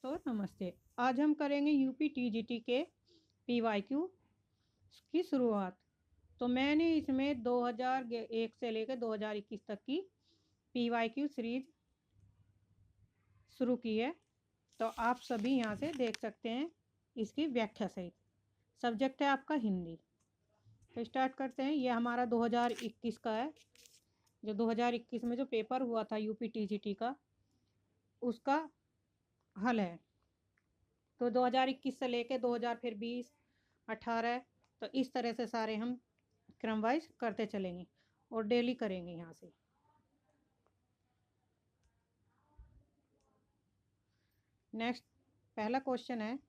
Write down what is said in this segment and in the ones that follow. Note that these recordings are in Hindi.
दोस्तों नमस्ते। आज हम करेंगे यूपी टीजीटी के पीवाईक्यू की शुरुआत। तो मैंने इसमें 2001 से लेकर 2021 तक की पीवाईक्यू सीरीज शुरू की है। तो आप सभी यहाँ से देख सकते हैं इसकी व्याख्या सहित। सब्जेक्ट है आपका हिंदी। तो स्टार्ट करते हैं। ये हमारा 2021 का है। जो 2021 में जो पेपर हुआ था यूपी टीजीटी का, उसका हल है। तो 2021 से लेके 2000 फिर 20, 18, तो इस तरह से सारे हम क्रम वाइज करते चलेंगे और डेली करेंगे यहाँ से। नेक्स्ट पहला क्वेश्चन है,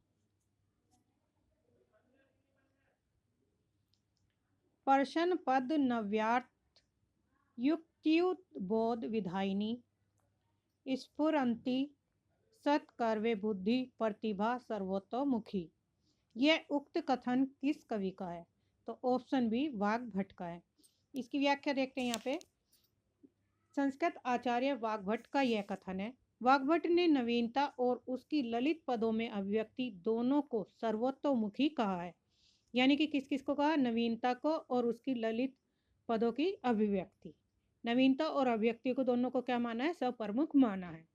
प्रश्न पद नव्यार्थ युक्त्युद्बोध विधायिनी स्फुरंती सत्कर्वे बुद्धि प्रतिभा सर्वतोमुखी। यह उक्त कथन किस कवि का है? तो ऑप्शन बी वाग्भट का है। इसकी व्याख्या देखते हैं यहाँ पे। संस्कृत आचार्य वाग्भट का यह कथन है। वाग्भट ने नवीनता और उसकी ललित पदों में अभिव्यक्ति दोनों को सर्वतोमुखी कहा है। यानी कि किस किस को कहा? नवीनता को और उसकी ललित पदों की अभिव्यक्ति। नवीनता और अभिव्यक्ति को दोनों को क्या माना है? सप्रमुख माना है।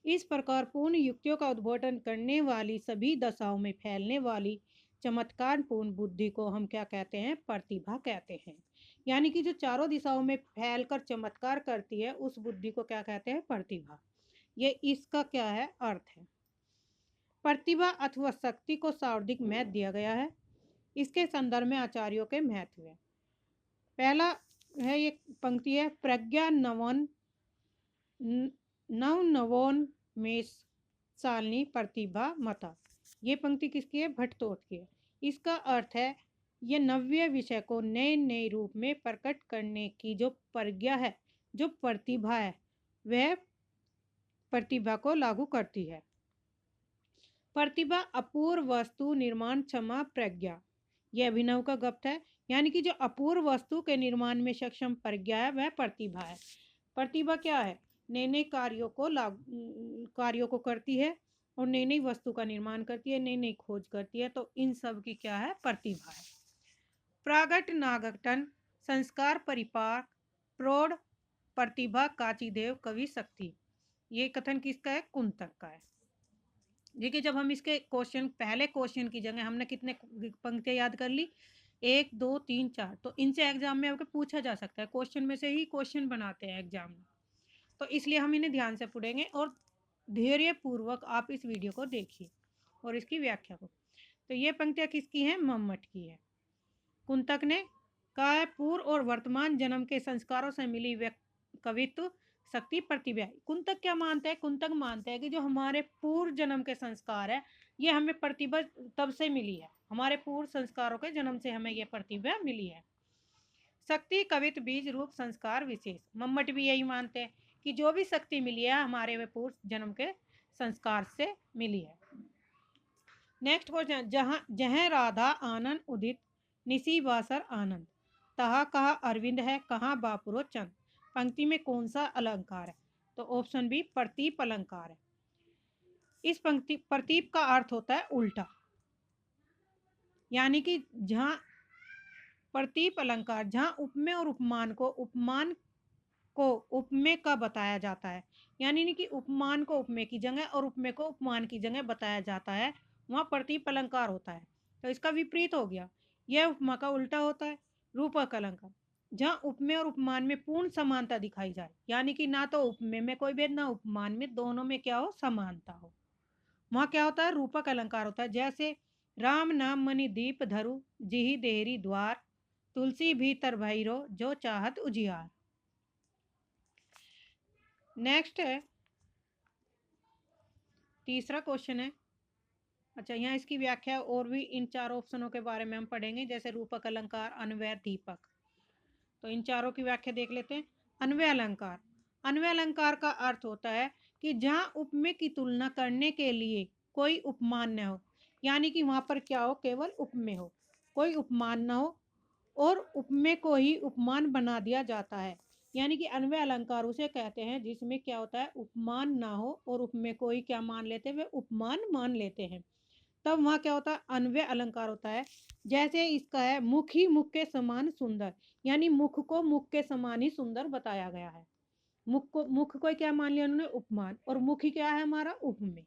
इस प्रकार पूर्ण युक्तियों का उद्घाटन करने वाली सभी दशाओं में फैलने वाली चमत्कार पूर्ण बुद्धि को हम क्या कहते हैं? प्रतिभा कहते हैं। यानी कि जो चारों दिशाओं में फैलकर चमत्कार करती है उस बुद्धि को क्या कहते हैं? प्रतिभा। ये इसका क्या है? अर्थ है। प्रतिभा अथवा शक्ति को शाब्दिक महत्व दिया गया है। इसके संदर्भ में आचार्यों के महत्व है। पहला है, ये पंक्ति है, प्रज्ञा नवोन में सालनी प्रतिभा मता। ये पंक्ति किसकी है? भट्टतोत की है। इसका अर्थ है, यह नव्य विषय को नए नए रूप में प्रकट करने की जो प्रज्ञा है, जो प्रतिभा है, वह प्रतिभा को लागू करती है। प्रतिभा अपूर्व वस्तु निर्माण क्षमा प्रज्ञा, यह अभिनव का गप्त है। यानी कि जो अपूर्व वस्तु के निर्माण में सक्षम प्रज्ञा है वह प्रतिभा है। प्रतिभा क्या है? नए नए कार्यों को करती है और नई नई वस्तु का निर्माण करती है, नई नई खोज करती है। तो इन सब की क्या है? प्रतिभा है। प्रागट नागटन संस्कार परिपाक प्रौढ़ प्रतिभा काचिदेव कवि शक्ति। ये कथन किसका है? कुंतक का है। देखिए, जब हम इसके क्वेश्चन, पहले क्वेश्चन की जगह हमने कितने पंक्तियां याद कर ली? 1, 2, 3, 4। तो इनसे एग्जाम में आपको पूछा जा सकता है। क्वेश्चन में से ही क्वेश्चन बनाते हैं एग्जाम में, तो इसलिए हम इन्हें ध्यान से पढ़ेंगे और धैर्य पूर्वक आप इस वीडियो को देखिए और इसकी व्याख्या को। तो ये पंक्तियां किसकी हैं? मम्मट की है। कुंतक ने कहा है, पूर्व और वर्तमान जन्म के संस्कारों से मिली कवित्व शक्ति प्रतिभा। कुंतक क्या मानते हैं? कुंतक मानते हैं कि जो हमारे पूर्व जन्म के संस्कार है, ये हमें प्रतिभा तब से मिली है। हमारे पूर्व संस्कारों के जन्म से हमें ये प्रतिभा मिली है। शक्ति कवित्व बीज रूप संस्कार विशेष। मम्मट भी यही मानते हैं कि जो भी शक्ति मिली है हमारे वे पूर्व जन्म के संस्कार से मिली है। नेक्स्ट क्वेश्चन, जहाँ राधा आनंद उदित निसी बासर आनंद, तहा कहा अरविंद है, कहाँ बापुरो चंद। पंक्ति में कौन सा अलंकार है? तो ऑप्शन बी प्रतीप अलंकार है। इस पंक्ति प्रतीप का अर्थ होता है उल्टा। यानी कि जहाँ प्रतीप अलंकार, जहाँ उपमेय और उपमान को उपमेय का बताया जाता है, यानी कि उपमान को उपमेय की जगह और उपमेय को उपमान की जगह बताया जाता है, वहाँ प्रतीप अलंकार होता है। तो इसका विपरीत हो गया, यह उपमा का उल्टा होता है, रूपक अलंकार। जहाँ उपमेय और उपमान में पूर्ण समानता दिखाई जाए, यानी कि ना तो उपमेय में कोई भेद ना उपमान में, दोनों में क्या हो? समानता हो, वहाँ क्या होता है? रूपक अलंकार होता है। जैसे राम नाम मणि दीप धरु जिहि देहरी द्वार, तुलसी भीतर भैरो जो चाहत उजियार। नेक्स्ट है, तीसरा क्वेश्चन है। अच्छा, यहाँ इसकी व्याख्या और भी इन चारों ऑप्शनों के बारे में हम पढ़ेंगे, जैसे रूपक अलंकार, अन्वय, दीपक। तो इन चारों की व्याख्या देख लेते हैं। अन्वय अलंकार, अन्वय अलंकार का अर्थ होता है कि जहाँ उपमेय की तुलना करने के लिए कोई उपमान न हो, यानी कि वहाँ पर क्या हो? केवल उपमेय हो, कोई उपमान न हो और उपमेय को ही उपमान बना दिया जाता है। यानी कि अन्वय अलंकार उसे कहते हैं जिसमें क्या होता है, उपमान ना हो और उपमेय कोई क्या मान लेते हैं, वे उपमान मान लेते हैं, तब वहाँ क्या होता है, अन्वय अलंकार होता है। जैसे इसका है, मुख ही मुख के समान सुंदर, यानी मुख को मुख के समान ही सुंदर बताया गया है। मुख को क्या मान लिया उन्होंने, उपमान, और मुख ही क्या है हमारा, उपमेय।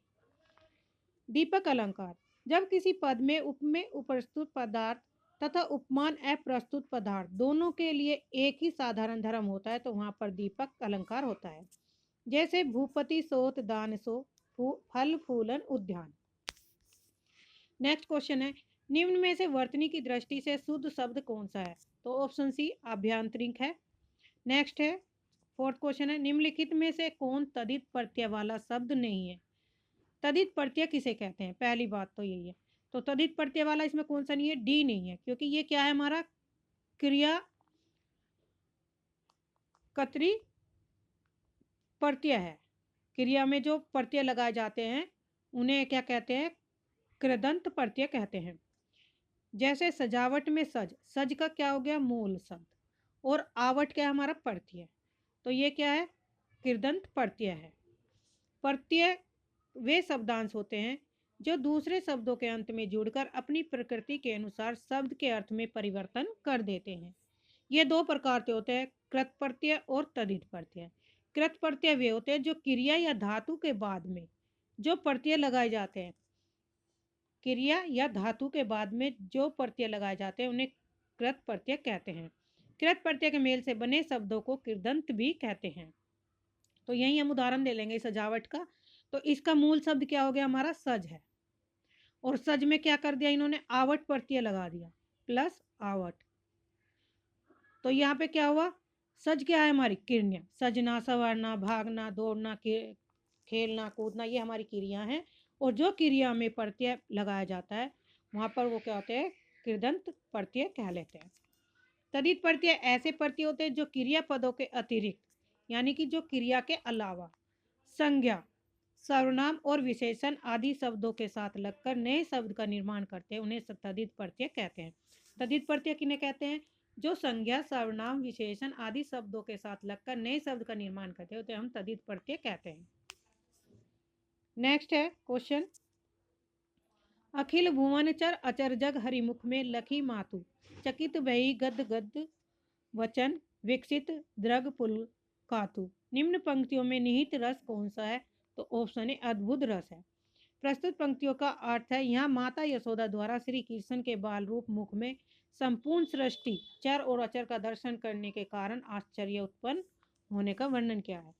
दीपक अलंकार, जब किसी पद में उपमेय उपप्रस्तुत पदार्थ तथा उपमान अप्रस्तुत पदार्थ दोनों के लिए एक ही साधारण धर्म होता है तो वहां पर दीपक अलंकार होता है। जैसे भूपति सोत दान सो, फल फूलन उद्यान। नेक्स्ट क्वेश्चन है, निम्न में से वर्तनी की दृष्टि से शुद्ध शब्द कौन सा है, तो ऑप्शन सी आभ्यंतरिक है। नेक्स्ट है, फोर्थ क्वेश्चन है, निम्नलिखित में से कौन तदित प्रत्यय वाला शब्द नहीं है। तदित प्रत्यय किसे कहते हैं, पहली बात तो यही है। तो तदित प्रत्यय वाला इसमें कौन सा नहीं है, डी नहीं है, क्योंकि ये क्या है हमारा, क्रिया कर्तरी प्रत्यय है। क्रिया में जो प्रत्यय लगाए जाते हैं उन्हें क्या कहते हैं, कृदंत प्रत्यय कहते हैं। जैसे सजावट में सज, सज का क्या हो गया, मूल शब्द, और आवट क्या है हमारा, प्रत्यय, तो ये क्या है, कृदंत प्रत्यय है। प्रत्यय वे शब्दांश होते हैं जो दूसरे शब्दों के अंत में जुड़कर अपनी प्रकृति के अनुसार शब्द के अर्थ में परिवर्तन कर देते हैं। ये दो प्रकार के होते हैं, कृत प्रत्यय और तदित प्रत्यय। कृत प्रत्यय वे होते हैं जो क्रिया या धातु के बाद में जो प्रत्यय लगाए जाते हैं, क्रिया या धातु के बाद में जो प्रत्यय लगाए जाते हैं उन्हें कृत प्रत्यय कहते हैं। कृत प्रत्यय के मेल से बने शब्दों को कृदंत भी कहते हैं। तो यही हम उदाहरण दे लेंगे सजावट का। तो इसका मूल शब्द क्या हो गया हमारा, सज है, और सज में क्या कर दिया इन्होंने, आवट प्रत्यय लगा दिया, प्लस आवट। तो यहाँ पे क्या हुआ, सज क्या है हमारी क्रिया, सजना संवरना भागना दौड़ना खेलना कूदना, ये हमारी क्रिया है, और जो क्रिया में प्रत्यय लगाया जाता है वहाँ पर वो क्या होते हैं, कृदंत प्रत्यय कह लेते हैं। तदित प्रत्यय ऐसे प्रत्यय होते हैं जो क्रिया पदों के अतिरिक्त, यानी कि जो क्रिया के अलावा संज्ञा, सर्वनाम और विशेषण आदि शब्दों के साथ लगकर नए शब्द का निर्माण करते हैं, उन्हें तदित प्रत्यय कहते हैं। तदित प्रत्यय किन्हें कहते हैं, जो संज्ञा सर्वनाम विशेषण आदि शब्दों के साथ लगकर नए शब्द का निर्माण करते हैं तो हम तदित प्रत्यय कहते हैं। नेक्स्ट है क्वेश्चन, अखिल भुवन चर अचर जग हरिमुख में लखी मातु, चकित भई गद गद वचन विकसित द्रग पुल कातु। निम्न पंक्तियों में निहित रस कौन सा है, तो ऑप्शन है अद्भुत रस है। प्रस्तुत पंक्तियों का अर्थ है, यहाँ माता यशोदा द्वारा श्री कृष्ण के बाल रूप मुख में संपूर्ण सृष्टि चर और अचर का दर्शन करने के कारण आश्चर्य उत्पन्न होने का वर्णन किया है।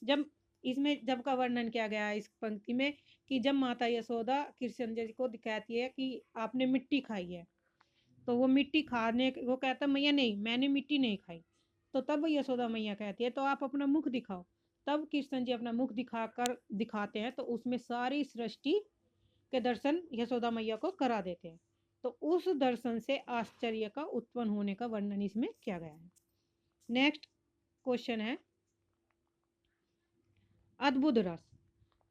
जब इसमें जब का वर्णन किया गया है इस पंक्ति में, कि जब माता यशोदा कृष्ण जी को दिखाती है कि आपने मिट्टी खाई है, तो वो मिट्टी खाने वो कहता मैया नहीं मैंने मिट्टी नहीं खाई, तो तब यशोदा मैया कहती है तो आप अपना मुख दिखाओ, तब कृष्ण जी अपना मुख दिखाकर दिखाते हैं तो उसमें सारी सृष्टि के दर्शन यशोदा मैया को करा देते हैं। तो उस दर्शन से आश्चर्य का उत्पन्न होने का वर्णन इसमें किया गया है। नेक्स्ट क्वेश्चन है, अद्भुत रस।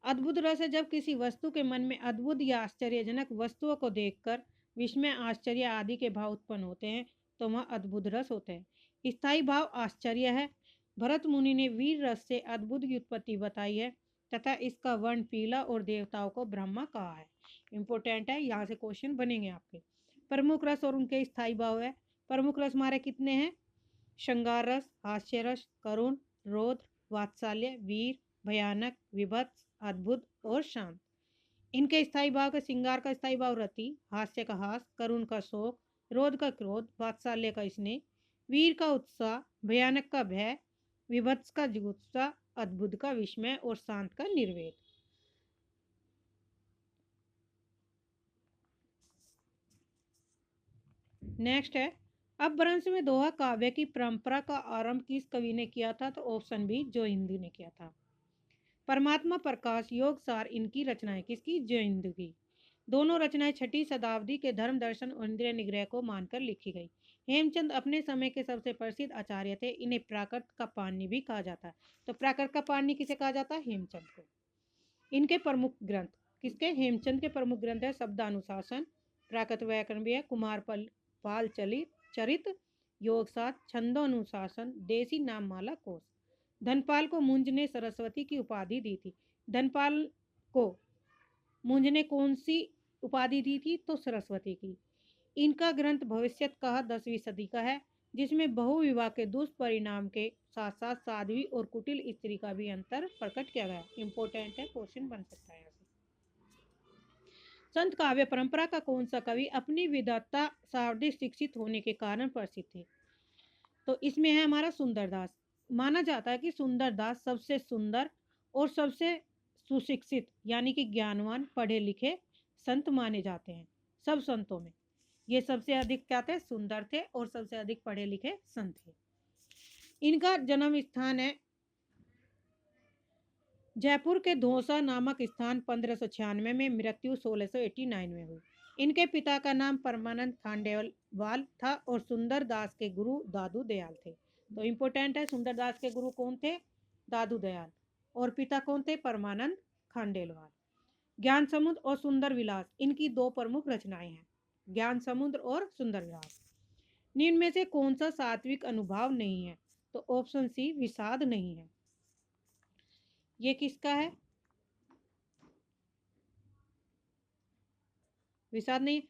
अद्भुत रस है जब किसी वस्तु के मन में अद्भुत या आश्चर्यजनक वस्तुओं को देखकर विस्मय आश्चर्य आदि के भाव उत्पन्न होते हैं तो वह अद्भुत रस होते हैं। स्थायी भाव आश्चर्य है। भरत मुनि ने वीर रस से अद्भुत की उत्पत्ति बताई है तथा इसका वर्ण पीला और देवताओं को ब्रह्मा कहा है। इंपॉर्टेंट है, यहाँ से क्वेश्चन बनेंगे आपके। प्रमुख रस और उनके स्थायी भाव है। प्रमुख रस हमारे कितने हैं, श्रृंगार रस, हास्य रस, करुण, रौद्र, वात्सल्य, वीर, भयानक, विभत्स, अद्भुत और शांत। इनके स्थायी भाव के, श्रृंगार का स्थायी भाव रति, हास्य का हास, करुण का शोक, क्रोध का क्रोध, वात्सल्य का स्नेह, वीर का उत्साह, भयानक का भय, विभत्स का जुगुप्सा, अद्भुत का विस्मय और शांत का निर्वेद। नेक्स्ट है, अपभ्रंश में दोहा काव्य की परंपरा का आरंभ किस कवि ने किया था, तो ऑप्शन बी जोहिंदू ने किया था। परमात्मा प्रकाश योग सार इनकी रचनाएं किसकी, जोहिंदू की। दोनों रचनाएं छठी शताब्दी के धर्म दर्शन और इंद्रिय निग्रह को मानकर लिखी गई। हेमचंद अपने समय के सबसे प्रसिद्ध आचार्य थे। इन्हें प्राकृत का पाणि भी कहा जाता है। तो प्राकृत का पाणि किसे कहा जाता है, हेमचंद को। इनके प्रमुख ग्रंथ किसके, हेमचंद के प्रमुख ग्रंथ है शब्दानुशासन, प्राकृत व्याकरण भी है, कुमार पाल चरित, योग साथ, छंदोनुशासन, देसी नाममाला कोश। धनपाल को मुंज ने सरस्वती की उपाधि दी थी। धनपाल को मुंज ने कौन सी उपाधि दी थी? तो सरस्वती की। इनका ग्रंथ भविष्यत कहा 10वीं सदी का है, जिसमें बहुविवाह के दुष्परिणाम के साथ साथ साध्वी और कुटिल स्त्री का भी अंतर प्रकट किया गया। इंपॉर्टेंट है, क्वेश्चन बन सकता है यहाँ से। संत काव्य परंपरा का कौन सा कवि अपनी विद्वता शाब्दिक शिक्षित होने के कारण प्रसिद्ध थे? तो इसमें है हमारा सुंदरदास। माना जाता है कि सुंदरदास सबसे सुंदर और सबसे सुशिक्षित यानी कि ज्ञानवान पढ़े लिखे संत माने जाते हैं सब संतों में। ये सबसे अधिक क्या थे? सुंदर थे और सबसे अधिक पढ़े लिखे संत थे। इनका जन्म स्थान है जयपुर के धौसा नामक स्थान 1596 में, मृत्यु 1689 में हुई। इनके पिता का नाम परमानंद खांडेलवाल था और सुंदरदास के गुरु दादू दयाल थे। तो इम्पोर्टेंट है, सुंदरदास के गुरु कौन थे? दादू दयाल। और पिता कौन थे? परमानंद खांडेलवाल। ज्ञान समुद्र और सुंदर विलास इनकी दो प्रमुख रचनाएं हैं, ज्ञान समुद्र और सुंदर विलास। निम्न में से कौन सा सात्विक अनुभाव नहीं है? तो ऑप्शन सी विषाद नहीं है। ये किसका है? विषाद नहीं।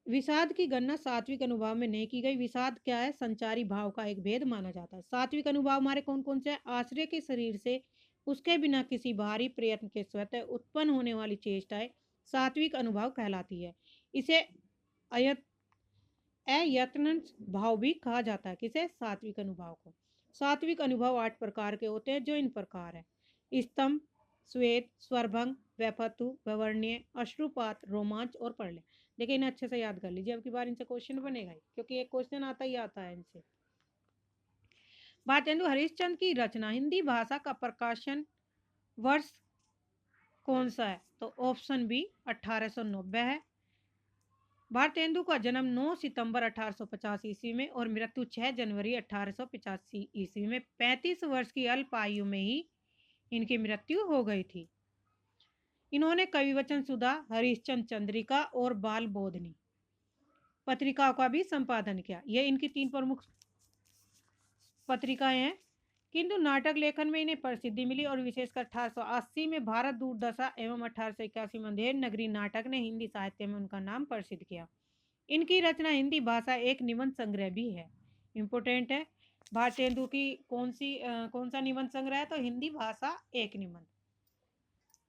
विषाद की गणना सात्विक अनुभाव में नहीं की गई। विषाद क्या है? संचारी भाव का एक भेद माना जाता है। सात्विक अनुभाव हमारे कौन कौन से हैं? आश्रय के शरीर से उसके बिना किसी बाहरी प्रयत्न के स्वतः उत्पन्न होने वाली चेष्टाएं सात्विक अनुभाव कहलाती है। इसे अयत्न भाव भी कहा जाता है। किसे? सात्विक अनुभाव को। सात्विक अनुभाव 8 प्रकार के होते हैं, जो इन प्रकार है: स्तंभ, श्वेत, स्वरभंग, वैपतु, ववर्ण्य, अश्रुपात, रोमांच और प्रलय। देखिए इन्हें अच्छे से याद कर लीजिए, अब की बार इनसे क्वेश्चन बनेगा ही, क्योंकि एक क्वेश्चन आता ही आता है इनसे। भारतेंदु हरिश्चंद्र की रचना हिंदी भाषा का प्रकाशन वर्ष कौन सा है? तो ऑप्शन बी 1890 है। भारतेंदु का जन्म 9 सितंबर 1850 ईस्वी में और मृत्यु 6 जनवरी 1885 ईस्वी में 35 वर्ष की अल्प आयु में ही इनकी मृत्यु हो गई थी। इन्होंने कविवचन सुधा, हरिश्चंद्र चंद्रिका और बाल बोधनी पत्रिकाओं का भी संपादन किया। ये इनकी 3 प्रमुख पत्रिकाएं हैं, किंतु नाटक लेखन में इन्हें प्रसिद्धि मिली और विशेषकर 1880 में भारत दूरदशा एवं 1881 में अंधेर नगरी नाटक ने हिंदी साहित्य में उनका नाम प्रसिद्ध किया। इनकी रचना हिंदी भाषा एक निबंध संग्रह भी है। इंपोर्टेंट है, भारतेंदु की कौन सा निबंध संग्रह है? तो हिंदी भाषा एक निबंध,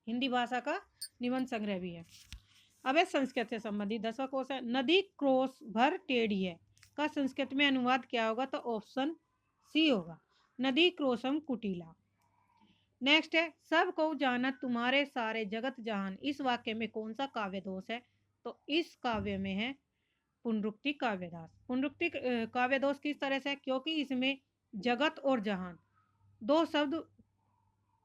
हिंदी भाषा का निबंध संग्रह भी है। अब है संस्कृत से संबंधित 10वां क्वेश्चन, नदी क्रोश भर टेढ़ी है का संस्कृत में अनुवाद क्या होगा? तो ऑप्शन सी होगा, नदी क्रोशम कुटीला। नेक्स्ट है, सब को जानत तुम्हारे सारे जगत जहान, इस वाक्य में कौन सा काव्य दोष है? तो इस काव्य में है पुनरुक्ति काव्यदास। पुनरुक्ति काव्य दोष किस तरह से? क्योंकि इसमें जगत और जहान दो शब्द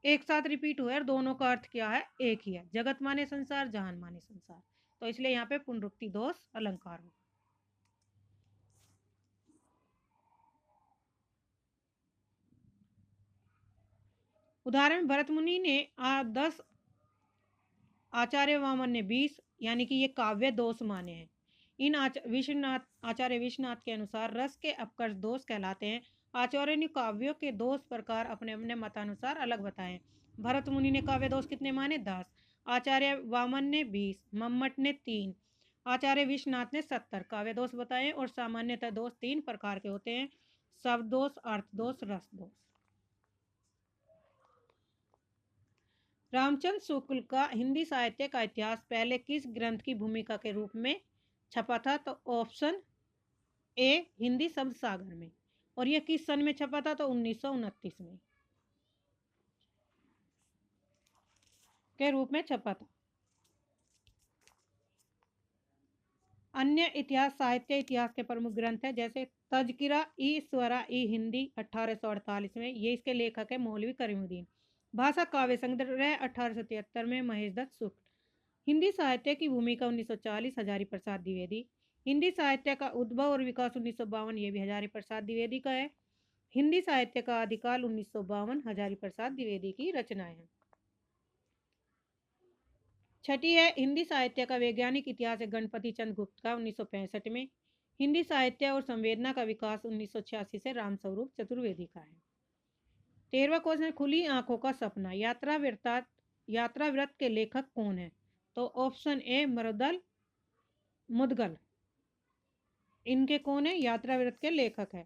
एक साथ रिपीट हुए और दोनों का अर्थ क्या है? एक ही है। जगत माने संसार, जहान माने संसार, तो इसलिए यहाँ पे पुनरुक्ति दोष अलंकार होगा। उदाहरण, भरत मुनि ने 10, आचार्य वामन ने 20, यानी कि ये काव्य दोष माने हैं। इन आचार्य विश्वनाथ के अनुसार रस के अपकर्ष दोष कहलाते हैं। आचार्य ने काव्यों के दोष प्रकार अपने अपने मतानुसार अलग बताए। भरत मुनि ने काव्य दोष कितने माने? 10, आचार्य वामन ने 20, मम्मट ने 3, आचार्य विश्वनाथ ने 70 काव्य दोष बताए। और सामान्यतः दोष 3 प्रकार के होते हैं, शब्द दोष, अर्थ दोष, रस दोष। रामचंद्र शुक्ल का हिंदी साहित्य का इतिहास पहले किस ग्रंथ की भूमिका के रूप में छपा था? तो ऑप्शन ए हिंदी शब्द सागर में। और यह किस सन में छपा था? तो 1929 में के रूप में छपा था। अन्य इतिहास साहित्य इतिहास के प्रमुख ग्रंथ है, जैसे तजकिरा ई स्वरा ई हिंदी 1848 में, ये इसके लेखक है मौलवी करीमुद्दीन। भाषा काव्य संग्रह 1873 में महेश दत्त शुक्ल। हिंदी साहित्य की भूमिका 1940 हजारी प्रसाद द्विवेदी। हिंदी साहित्य का उद्भव और विकास 1952, ये भी हजारी प्रसाद द्विवेदी का है। हिंदी साहित्य का आदिकाल 1952, हजारी प्रसाद द्विवेदी की रचनाएं हैं। छठी है, हिंदी साहित्य का वैज्ञानिक इतिहास है गणपति चंद्र गुप्त का 1965 में। हिंदी साहित्य और संवेदना का विकास 1986 से रामस्वरूप चतुर्वेदी का है। 13वां क्वेश्चन है, खुली आंखों का सपना यात्रा व्रत के लेखक कौन है? तो ऑप्शन ए मरुदल मुदगल, इनके कौन है? यात्रा व्रत के लेखक है।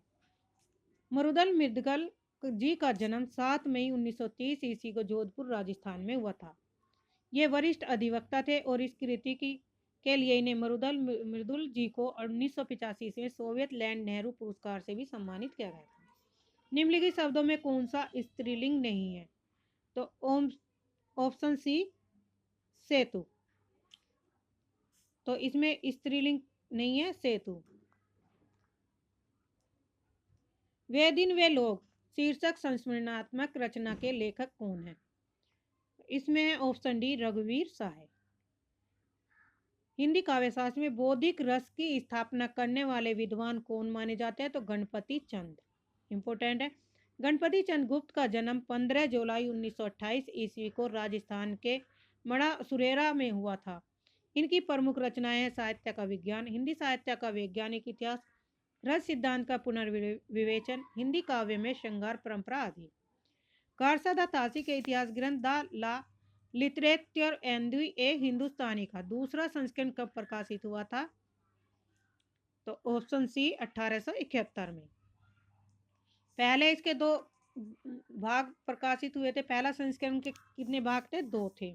मरुदल मुदगल जी का जन्म 7 मई 1930 ईस्वी को जोधपुर राजस्थान में हुआ था। ये वरिष्ठ अधिवक्ता थे और इस कृति के लिए इन्हें मृदुल जी को 1985 में सोवियत लैंड नेहरू पुरस्कार से भी सम्मानित किया गया था। निम्नलिखित शब्दों में कौन सा स्त्रीलिंग नहीं है? तो ऑप्शन सी सेतु, तो इसमें स्त्रीलिंग नहीं है सेतु। वे दिन वे लोग शीर्षक संस्मरणात्मक रचना के लेखक कौन है? इसमें है ऑप्शन डी रघुवीर सहाय। हिंदी काव्यशास्त्र में बौद्धिक रस की स्थापना करने वाले विद्वान कौन माने जाते हैं? तो गणपति चंद, इंपोर्टेंट है। गणपति चंद गुप्त का जन्म 15 जुलाई 1928 ईस्वी को राजस्थान के मड़ा सुरेरा में हुआ था। इनकी प्रमुख रचनाएं हैं साहित्य का विज्ञान, हिंदी साहित्य का वैज्ञानिक इतिहास, रस सिद्धांत का पुनर्विवेचन, हिंदी काव्य में श्रृंगार परंपरा आदि। खारसा तासी के इतिहास ग्रंथ द ला लिटरेचर एंड ए हिंदुस्तानी का दूसरा संस्करण कब प्रकाशित हुआ था? तो ऑप्शन सी 1871 में। पहले इसके 2 भाग प्रकाशित हुए थे। पहला संस्करण के कितने भाग थे? 2 थे,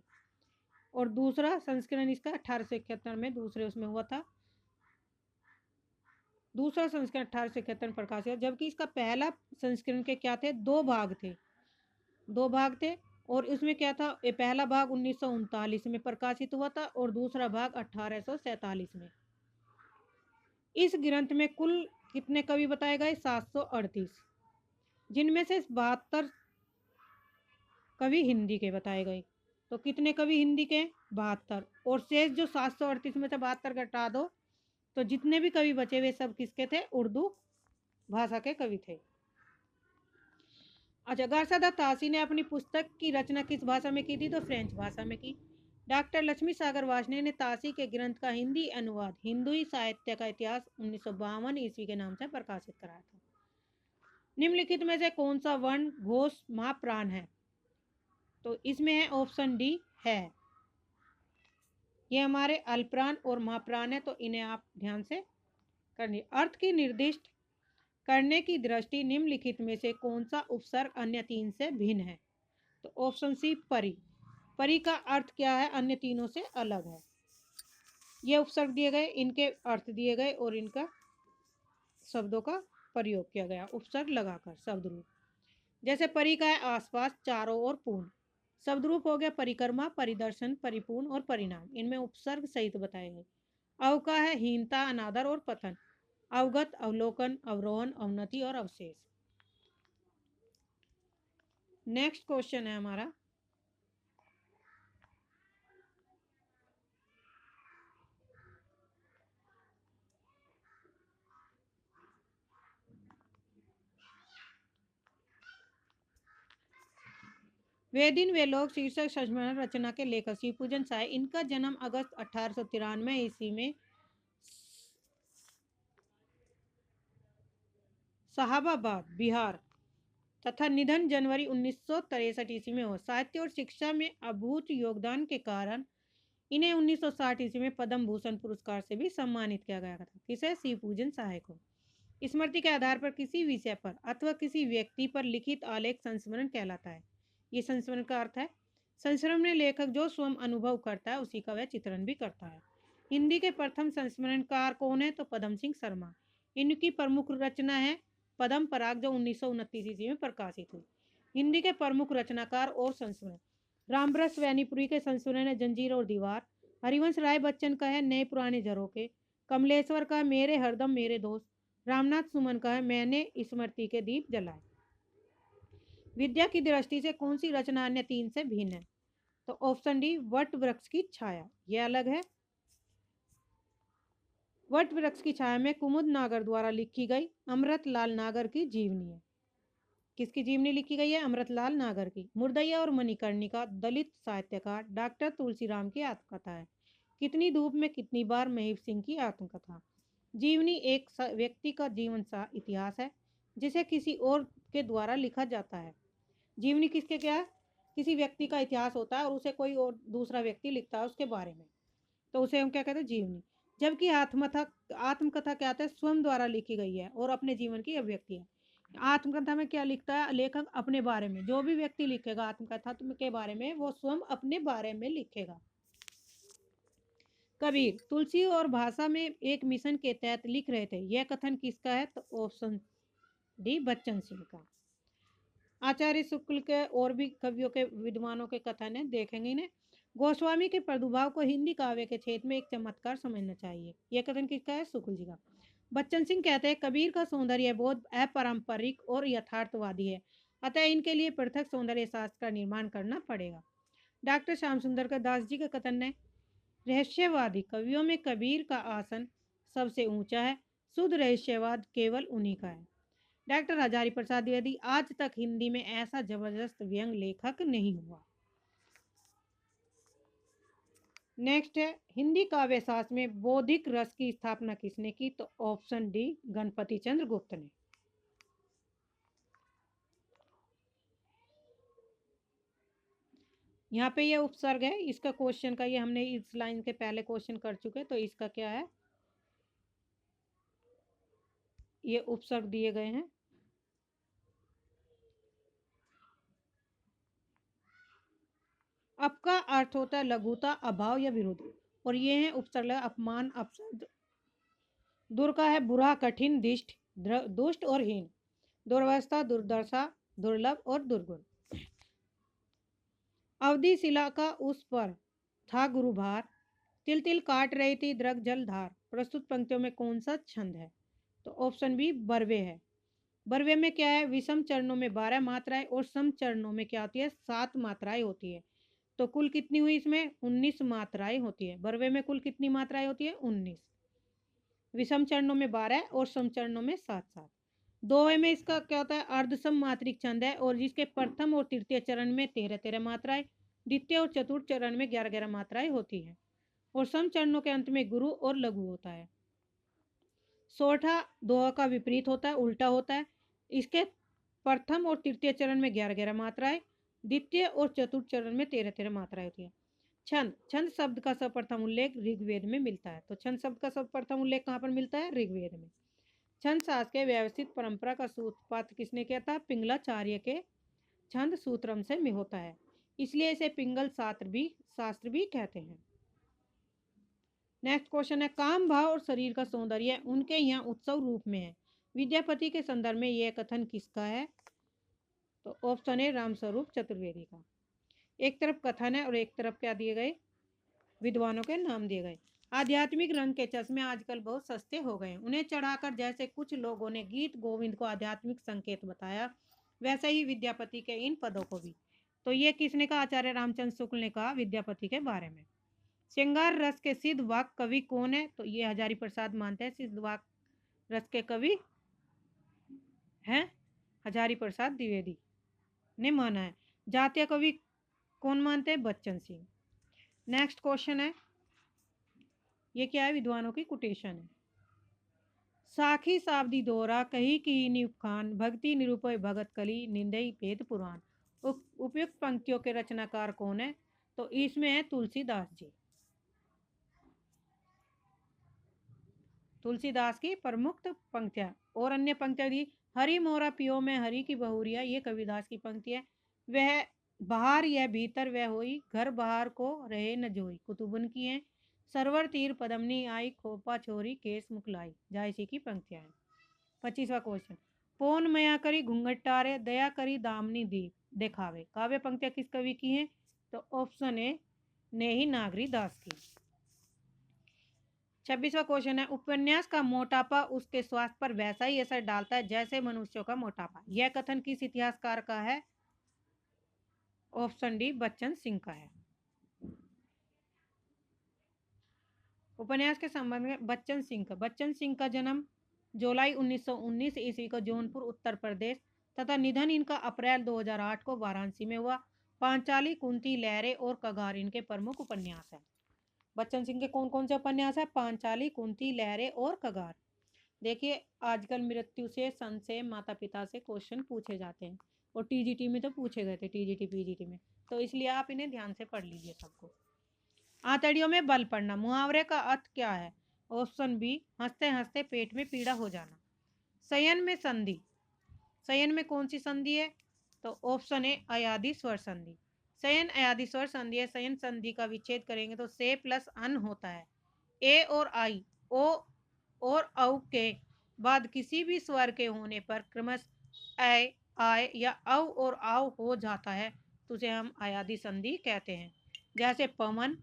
और दूसरा संस्करण इसका 1871 में दूसरे उसमें हुआ था। दूसरा संस्करण 1871 में प्रकाशित हुआ, जबकि इसका पहला संस्करण के क्या थे? 2 भाग थे, 2 भाग थे। और इसमें क्या था? ये पहला भाग 1939 में प्रकाशित हुआ था और दूसरा भाग 1847 में। इस ग्रंथ में कुल कितने कवि बताए गए? 738, जिनमें से 72 कवि हिंदी के बताए गए। तो कितने कवि हिंदी के? 72, और शेष जो 738 में से 72 घटा दो, तो जितने भी कवि बचे वे सब किसके थे? उर्दू भाषा के कवि थे। अच्छा, गारसादा तासी ने अपनी पुस्तक की रचना किस भाषा में की थी? तो फ्रेंच भाषा में की। डॉक्टर लक्ष्मी सागर वार्ष्णेय ने तासी के ग्रंथ का हिंदी अनुवाद हिंदुई साहित्य का इतिहास 1952 ईस्वी के नाम से प्रकाशित कराया था। निम्नलिखित में से कौन सा वर्ण घोष महाप्राण है? तो इसमें है ऑप्शन डी है। ये हमारे अल्पप्राण और महाप्राण है, तो इन्हें आप ध्यान से करनी। अर्थ की निर्दिष्ट करने की दृष्टि निम्नलिखित में से कौन सा उपसर्ग अन्य 3 से भिन्न है? तो ऑप्शन सी परी। परी का अर्थ क्या है? अन्य तीनों से अलग है। ये उपसर्ग दिए गए, इनके अर्थ दिए गए और इनका शब्दों का प्रयोग किया गया उपसर्ग लगाकर शब्द रूप। जैसे परी का है आसपास, चारों ओर, पूर्ण। शब्द रूप हो गया परिक्रमा, परिदर्शन, परिपूर्ण और परिणाम, इनमें उपसर्ग सहित बताए गए। अव का है हीनता, अनादर और पतन, अवगत, अवलोकन, अवरोहन, अवनति और अवशेष। नेक्स्ट क्वेश्चन है हमारा, वे दिन वे लोग शीर्षक संस्मरण रचना के लेखक शिवपूजन साय। इनका जन्म अगस्त 1893 ईस्वी में साहबाबाद, बिहार तथा निधन जनवरी 1963 ईस्वी में हुआ। साहित्य और शिक्षा में अभूत योगदान के कारण इन्हें 1960 ईस्वी में पद्म भूषण पुरस्कार से भी सम्मानित किया गया था। किसे? शिवपूजन साय को। स्मृति के आधार पर किसी विषय पर अथवा किसी व्यक्ति पर लिखित आलेख संस्मरण कहलाता है। ये संस्मरण का अर्थ है संस्मरण में लेखक जो स्वयं अनुभव करता है उसी का वह चित्रण भी करता है। हिंदी के प्रथम संस्मरणकार कौन है? तो पदम सिंह शर्मा। इनकी प्रमुख रचना है पदम पराग, जो 1929 ईस्वी में प्रकाशित हुई। हिंदी के प्रमुख रचनाकार और संस्मरण रामब्रस वैनीपुरी के संस्मरण है जंजीर और दीवार। हरिवंश राय बच्चन का है नए पुराने झरोखे। कमलेश्वर का मेरे हरदम मेरे दोस्त। रामनाथ सुमन का है मैंने स्मृति के दीप जलाए। विद्या की दृष्टि से कौन सी रचना अन्य 3 से भिन्न है? तो ऑप्शन डी वट वृक्ष की छाया, यह अलग है। वट वृक्ष की छाया में कुमुद नागर द्वारा लिखी गई अमृतलाल नागर की जीवनी है। किसकी जीवनी लिखी गई है? अमृतलाल नागर की। मुर्दैया और मणिकर्णिका दलित साहित्यकार डॉक्टर तुलसीराम की आत्मकथा है। कितनी धूप में कितनी बार, महीप सिंह की आत्मकथा। जीवनी एक व्यक्ति का जीवन सा इतिहास है जिसे किसी और के द्वारा लिखा जाता है। जीवनी किसके क्या है? किसी व्यक्ति का इतिहास होता है और उसे कोई और दूसरा व्यक्ति लिखता है उसके बारे में, तो उसे हम क्या कहते हैं? जीवनी। जबकि आत्मकथा आत्मकथा क्या होता है? स्वयं द्वारा लिखी गई है और अपने जीवन की अभिव्यक्ति है। आत्मकथा में क्या लिखता है लेखक? अपने बारे में। जो भी व्यक्ति लिखेगा आत्मकथा के बारे में वो स्वयं अपने बारे में लिखेगा। कबीर तुलसी और भाषा में एक मिशन के तहत लिख रहे थे। यह कथन किसका है? तो ऑप्शन डी बच्चन सिंह का। आचार्य शुक्ल के और भी कवियों के विद्वानों के कथन है, देखेंगे इन्हें। गोस्वामी के प्रादुर्भाव को हिंदी काव्य के क्षेत्र में एक चमत्कार समझना चाहिए। यह कथन किसका है? शुक्ल जी का। बच्चन सिंह कहते हैं कबीर का सौंदर्य बोध अपारंपरिक और यथार्थवादी है, अतः इनके लिए पृथक सौंदर्य शास्त्र का निर्माण करना पड़ेगा। डॉक्टर श्याम सुंदर का दास जी का कथन है रहस्यवादी कवियों में कबीर का आसन सबसे ऊंचा है, शुद्ध रहस्यवाद केवल उन्हीं का है। डॉक्टर हजारी प्रसाद द्विवेदी आज तक हिंदी में ऐसा जबरदस्त व्यंग लेखक नहीं हुआ। नेक्स्ट है हिंदी काव्य शास्त्र में बौद्धिक रस की स्थापना किसने की? तो ऑप्शन डी गणपति चंद्र गुप्त ने। यहाँ पे ये उपसर्ग है, इसका क्वेश्चन का ये हमने इस लाइन के पहले क्वेश्चन कर चुके, तो इसका क्या है? ये उपसर्ग दिए गए हैं। अप का अर्थ होता है लघुता, अभाव या विरोध, और ये है उपसर्ग अपमान, अपशब्द। दुर का है बुरा, कठिन, दिष्ट, दुष्ट और हीन। दुर्वस्था, दुर्दशा, दुर्लभ और दुर्गुण। अवधि शिला का उस पर था गुरुभार, तिल तिल काट रही थी द्रग जल धार। प्रस्तुत पंक्तियों में कौन सा छंद है? तो ऑप्शन बी बरवे है। बरवे में क्या है? विषम चरणों में 12 मात्राएं और सम चरणों में क्या होती है? 7 मात्राएं होती है। तो कुल कितनी हुई इसमें? 19 मात्राएं होती है। बरवे में कुल कितनी मात्राएं होती है? 19। विषम चरणों में 12 और सम चरणों में 7-7। दोहे में इसका क्या होता है? अर्धसम मात्रिक छंद है और जिसके प्रथम और तृतीय चरण में 13-13 मात्राएं, द्वितीय और चतुर्थ चरण में 11-11 मात्राएं होती है, और सम चरणों के अंत में गुरु और लघु होता है। सोठा दोहा का विपरीत होता है, उल्टा होता है। इसके प्रथम और तृतीय चरण में 11-11 मात्राएं, द्वितीय और चतुर्थ चरण में 13-13 मात्राएं होती है। छंद छंद शब्द का सर्वप्रथम उल्लेख ऋग्वेद में मिलता है। तो छंद शब्द का सर्वप्रथम उल्लेख कहाँ पर मिलता है? ऋग्वेद में। छंद शास्त्र के व्यवस्थित परंपरा का सूत्रपात किसने किया था? पिंगलाचार्य के छंद सूत्रम से में होता है, इसलिए इसे पिंगल शास्त्र भी कहते हैं। नेक्स्ट क्वेश्चन है काम भाव और शरीर का सौंदर्य उनके यहाँ उत्सव रूप में है। विद्यापति के संदर्भ में यह कथन किसका है? तो ऑप्शन है रामस्वरूप चतुर्वेदी का। एक तरफ कथन है और एक तरफ क्या दिए गए? विद्वानों के नाम दिए गए। आध्यात्मिक रंग के चश्मे आजकल बहुत सस्ते हो गए, उन्हें चढ़ाकर जैसे कुछ लोगों ने गीत गोविंद को आध्यात्मिक संकेत बताया, वैसे ही विद्यापति के इन पदों को भी। तो ये किसने कहा? आचार्य रामचंद्र शुक्ल ने कहा विद्यापति के बारे में। श्रृंगार रस के सिद्ध वाक कवि कौन है? तो ये हजारी प्रसाद मानते हैं सिद्ध वाक रस के कवि हैं हजारी प्रसाद द्विवेदी ने माना है। जातीय कवि कौन मानते हैं? बच्चन सिंह। नेक्स्ट क्वेश्चन है, ये क्या है? विद्वानों की कोटेशन है। साखी सावधी दोहरा कही की निपखान, भक्ति निरूपय भगत कली, निंदई वेद पुराण। उपयुक्त पंक्तियों के रचनाकार कौन है? तो इसमें है तुलसीदास जी। तुलसीदास की प्रमुख पंक्तियां और अन्य पंक्तियां दी। हरि मोरा पियो में हरि की बहुरिया, ये कविदास की पंक्ति है। वह बाहर यह भीतर वह होई, घर बाहर को रहे न जोई, कुतुबन की है। सरवर तीर पदमनी आई, खोपा छोरी केस मुकलाई, जायसी की पंक्तियां हैं। 25वां क्वेश्चन, पौन मया करी घूंघट टारे, दया करी दामनी दीप दिखावे। काव्य पंक्तियां किस कवि की हैं? तो ऑप्शन ए नेही नागरी दास की। 26वां क्वेश्चन है, उपन्यास का मोटापा उसके स्वास्थ्य पर वैसा ही असर डालता है जैसे मनुष्यों का मोटापा। यह कथन किस इतिहासकार का है? ऑप्शन डी बच्चन सिंह का है। उपन्यास के संबंध में बच्चन सिंह का जन्म जुलाई 1919 ईस्वी को जौनपुर उत्तर प्रदेश तथा निधन इनका अप्रैल 2008 को वाराणसी में हुआ। पांचाली, कुंती, लहरे और कगार इनके प्रमुख उपन्यास हैं। बच्चन सिंह के कौन कौन से उपन्यास है? पांचाली, कुंती, लहरे और कगार। देखिए आजकल मृत्यु से संशय माता पिता से क्वेश्चन पूछे जाते हैं और टीजीटी में तो पूछे गए थे, टीजीटी पीजीटी में, तो इसलिए आप इन्हें ध्यान से पढ़ लीजिए सबको। आंतड़ियों में बल पड़ना, मुहावरे का अर्थ क्या है? ऑप्शन बी, हंसते हंसते पेट में पीड़ा हो जाना। शयन में संधि, शयन में कौन सी संधि है? तो ऑप्शन ए, अयादि स्वर संधि। शयन अयादि स्वर संधि है। शयन संधि का विच्छेद करेंगे तो से प्लस अन होता है। ए और आई, ओ और औ के बाद किसी भी स्वर के होने पर क्रमशः ऐ, आय या औ और आव हो जाता है तो उसे हम अयादि संधि कहते हैं। जैसे पवन,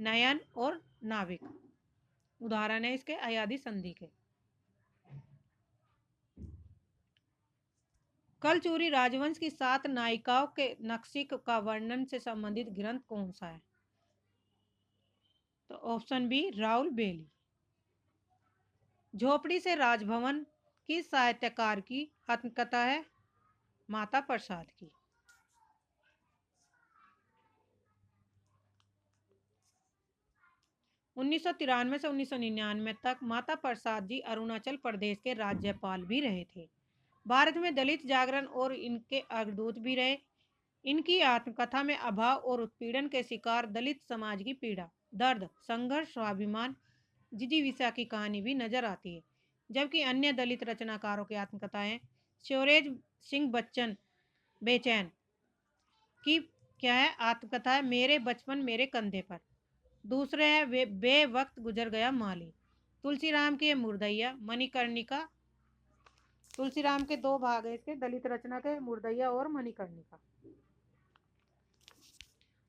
नयन और नाविक उदाहरण है इसके अयादि संधि के। कलचूरी राजवंश की 7 नायिकाओं के नक्शिक का वर्णन से संबंधित ग्रंथ कौन सा है? तो ऑप्शन बी, राउल बेली। झोपड़ी से राजभवन की साहित्यकार की आत्मकथा है? माता प्रसाद की। उन्नीस से 1999 तक माता प्रसाद जी अरुणाचल प्रदेश के राज्यपाल भी रहे थे। भारत में दलित जागरण और इनके अग्रदूत भी रहे। इनकी आत्मकथा में अभाव और उत्पीड़न के शिकार दलित समाज की पीड़ा, दर्द, संघर्ष, स्वाभिमान, जिजीविषा की कहानी भी नजर आती है। जबकि अन्य दलित रचनाकारों की आत्मकथाएं, शौर्य सिंह बच्चन बेचैन की क्या है आत्मकथा है? मेरे बचपन मेरे कंधे पर। दूसरे है बे वक्त गुजर गया माली। तुलसीराम की मुर्दैया, मणिकर्णिका। तुलसीराम के 2 भाग है इसके दलित रचना के, मुर्दैया और मणिकर्णिका।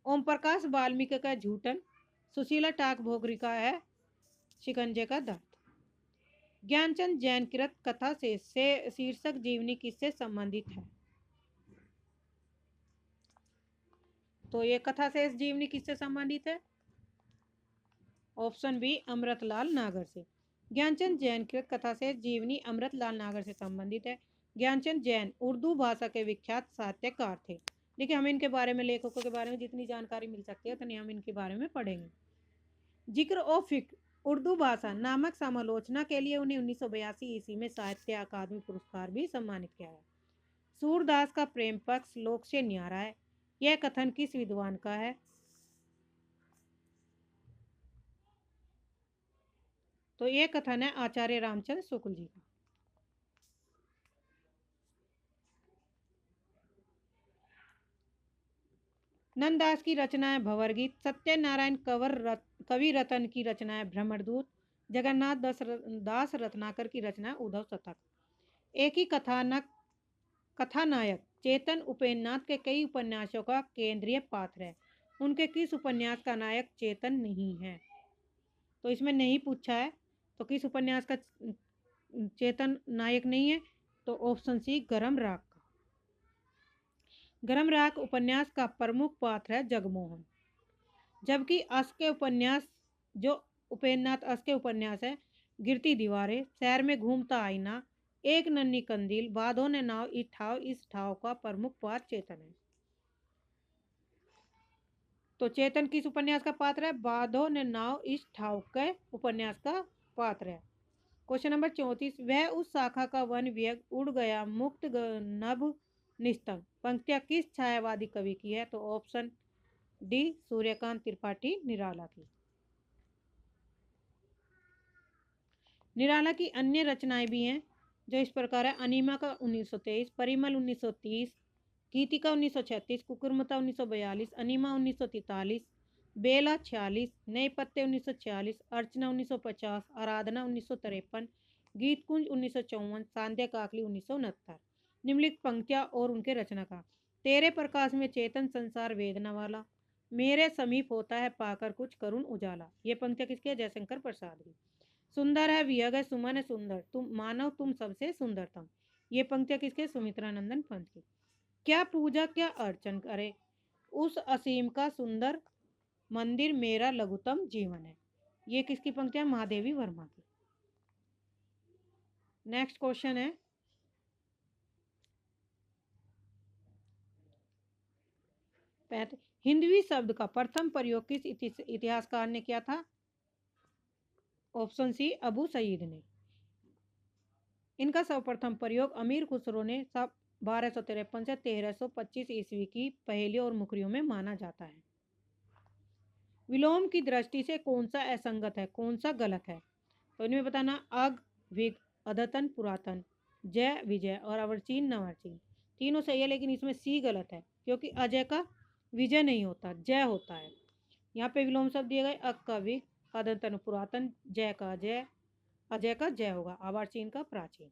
ओम प्रकाश वाल्मीकि का झूठन। सुशीला टाकभोगरी का है शिकंजे का दर्द। ज्ञानचंद जैन कृत कथा से शीर्षक जीवनी किससे संबंधित है? तो ये कथा से जीवनी किससे संबंधित है? ऑप्शन बी, अमृतलाल नागर से। ज्ञानचंद जैन कृत कथा से जीवनी अमृतलाल नागर से संबंधित है। ज्ञानचंद जैन उर्दू भाषा के विख्यात साहित्यकार थे। देखिए हम इनके बारे में, लेखकों के बारे में जितनी जानकारी मिल सकती है उतनी हम इनके बारे में पढ़ेंगे। जिक्र ओ फिक्र उर्दू भाषा नामक समालोचना के लिए उन्हें 1982 ईस्वी में साहित्य अकादमी पुरस्कार भी सम्मानित किया है। सूरदास का प्रेम पक्ष लोक से न्यारा है। यह कथन किस विद्वान का है? तो यह कथन है आचार्य रामचंद्र शुक्ल जी का। नंददास की रचना है भंवर गीत। सत्यनारायण कवि रतन की रचना है भ्रमरदूत। जगन्नाथ दास रत्नाकर की रचना है उद्धव शतक। एक ही कथानायक चेतन उपेन्द्रनाथ के कई उपन्यासों का केंद्रीय पात्र है। उनके किस उपन्यास का नायक चेतन नहीं है? तो इसमें नहीं पूछा है, तो किस उपन्यास का चेतन नायक नहीं है? तो ऑप्शन सी, गरम राग का। गरम राग उपन्यास का प्रमुख पात्र है जगमोहन। जबकि अस के उपन्यास, जो उपेन्द्रनाथ अस के उपन्यास है, गिरती दीवारें, शहर में घूमता आईना, एक नन्ही कंदील, बाधों ने नाव इस ठाव का प्रमुख पात्र चेतन है। तो चेतन किस उपन्यास का पात्र है? बाधों ने नाव इस ठाव के उपन्यास का पात्र है। क्वेश्चन नंबर 34, वह उस शाखा का वन विहग उड़ गया मुक्त नभ निस्तंभ पंक्तियां किस छायावादी कवि की है? तो ऑप्शन डी, सूर्यकांत त्रिपाठी निराला की। निराला की अन्य रचनाएं भी हैं जो इस प्रकार है। अनीमा का 1923, परिमल 1930, गीतिका 1936, कुकुरमुता 1942, अनीमा 1943, बेला 46, नए पत्ते 1946, अर्चना 1950, आराधना 1953, गीतकुंज 1954, सांध्या काकली 1969। निम्नलिखित पंक्तियां और उनके रचनाकार। तेरे प्रकाश में चेतन संसार वेदना वाला, मेरे समीप होता है पाकर कुछ करुण उजाला। ये पंक्तियां किसकी है? जयशंकर प्रसाद की। सुंदर है विहग है सुमन है सुंदर, तुम मानव तुम सबसे सुंदरतम। ये पंक्तियां किसके? सुमित्रा नंदन पंत की। क्या पूजा क्या अर्चन करे, उस असीम का सुंदर मंदिर मेरा लघुतम जीवन है। ये किसकी पंक्तियां? महादेवी वर्मा की। नेक्स्ट क्वेश्चन है, हिंदवी शब्द का प्रथम प्रयोग किस इतिहासकार ने किया था? ऑप्शन सी अबू सईद ने। इनका सर्वप्रथम प्रयोग अमीर खुसरो ने 1253 से 1325 ईस्वी की पहेली और मुखरियों में माना जाता है। विलोम की दृष्टि से कौन सा असंगत है, कौन सा गलत है? तो इनमें बताना अग, विग, अद्यतन, पुरातन, जय, विजय और अवर्चीन, नवर्चीन। तीनों सही है, लेकिन इसमें सी गलत है, क्योंकि अजय का विजय नहीं होता, जय होता है। यहाँ पे विलोम शब्द दिए गए अग का विग, अद्यतन पुरातन, जय का जय, अजय का जय होगा, अवर्चीन का प्राचीन।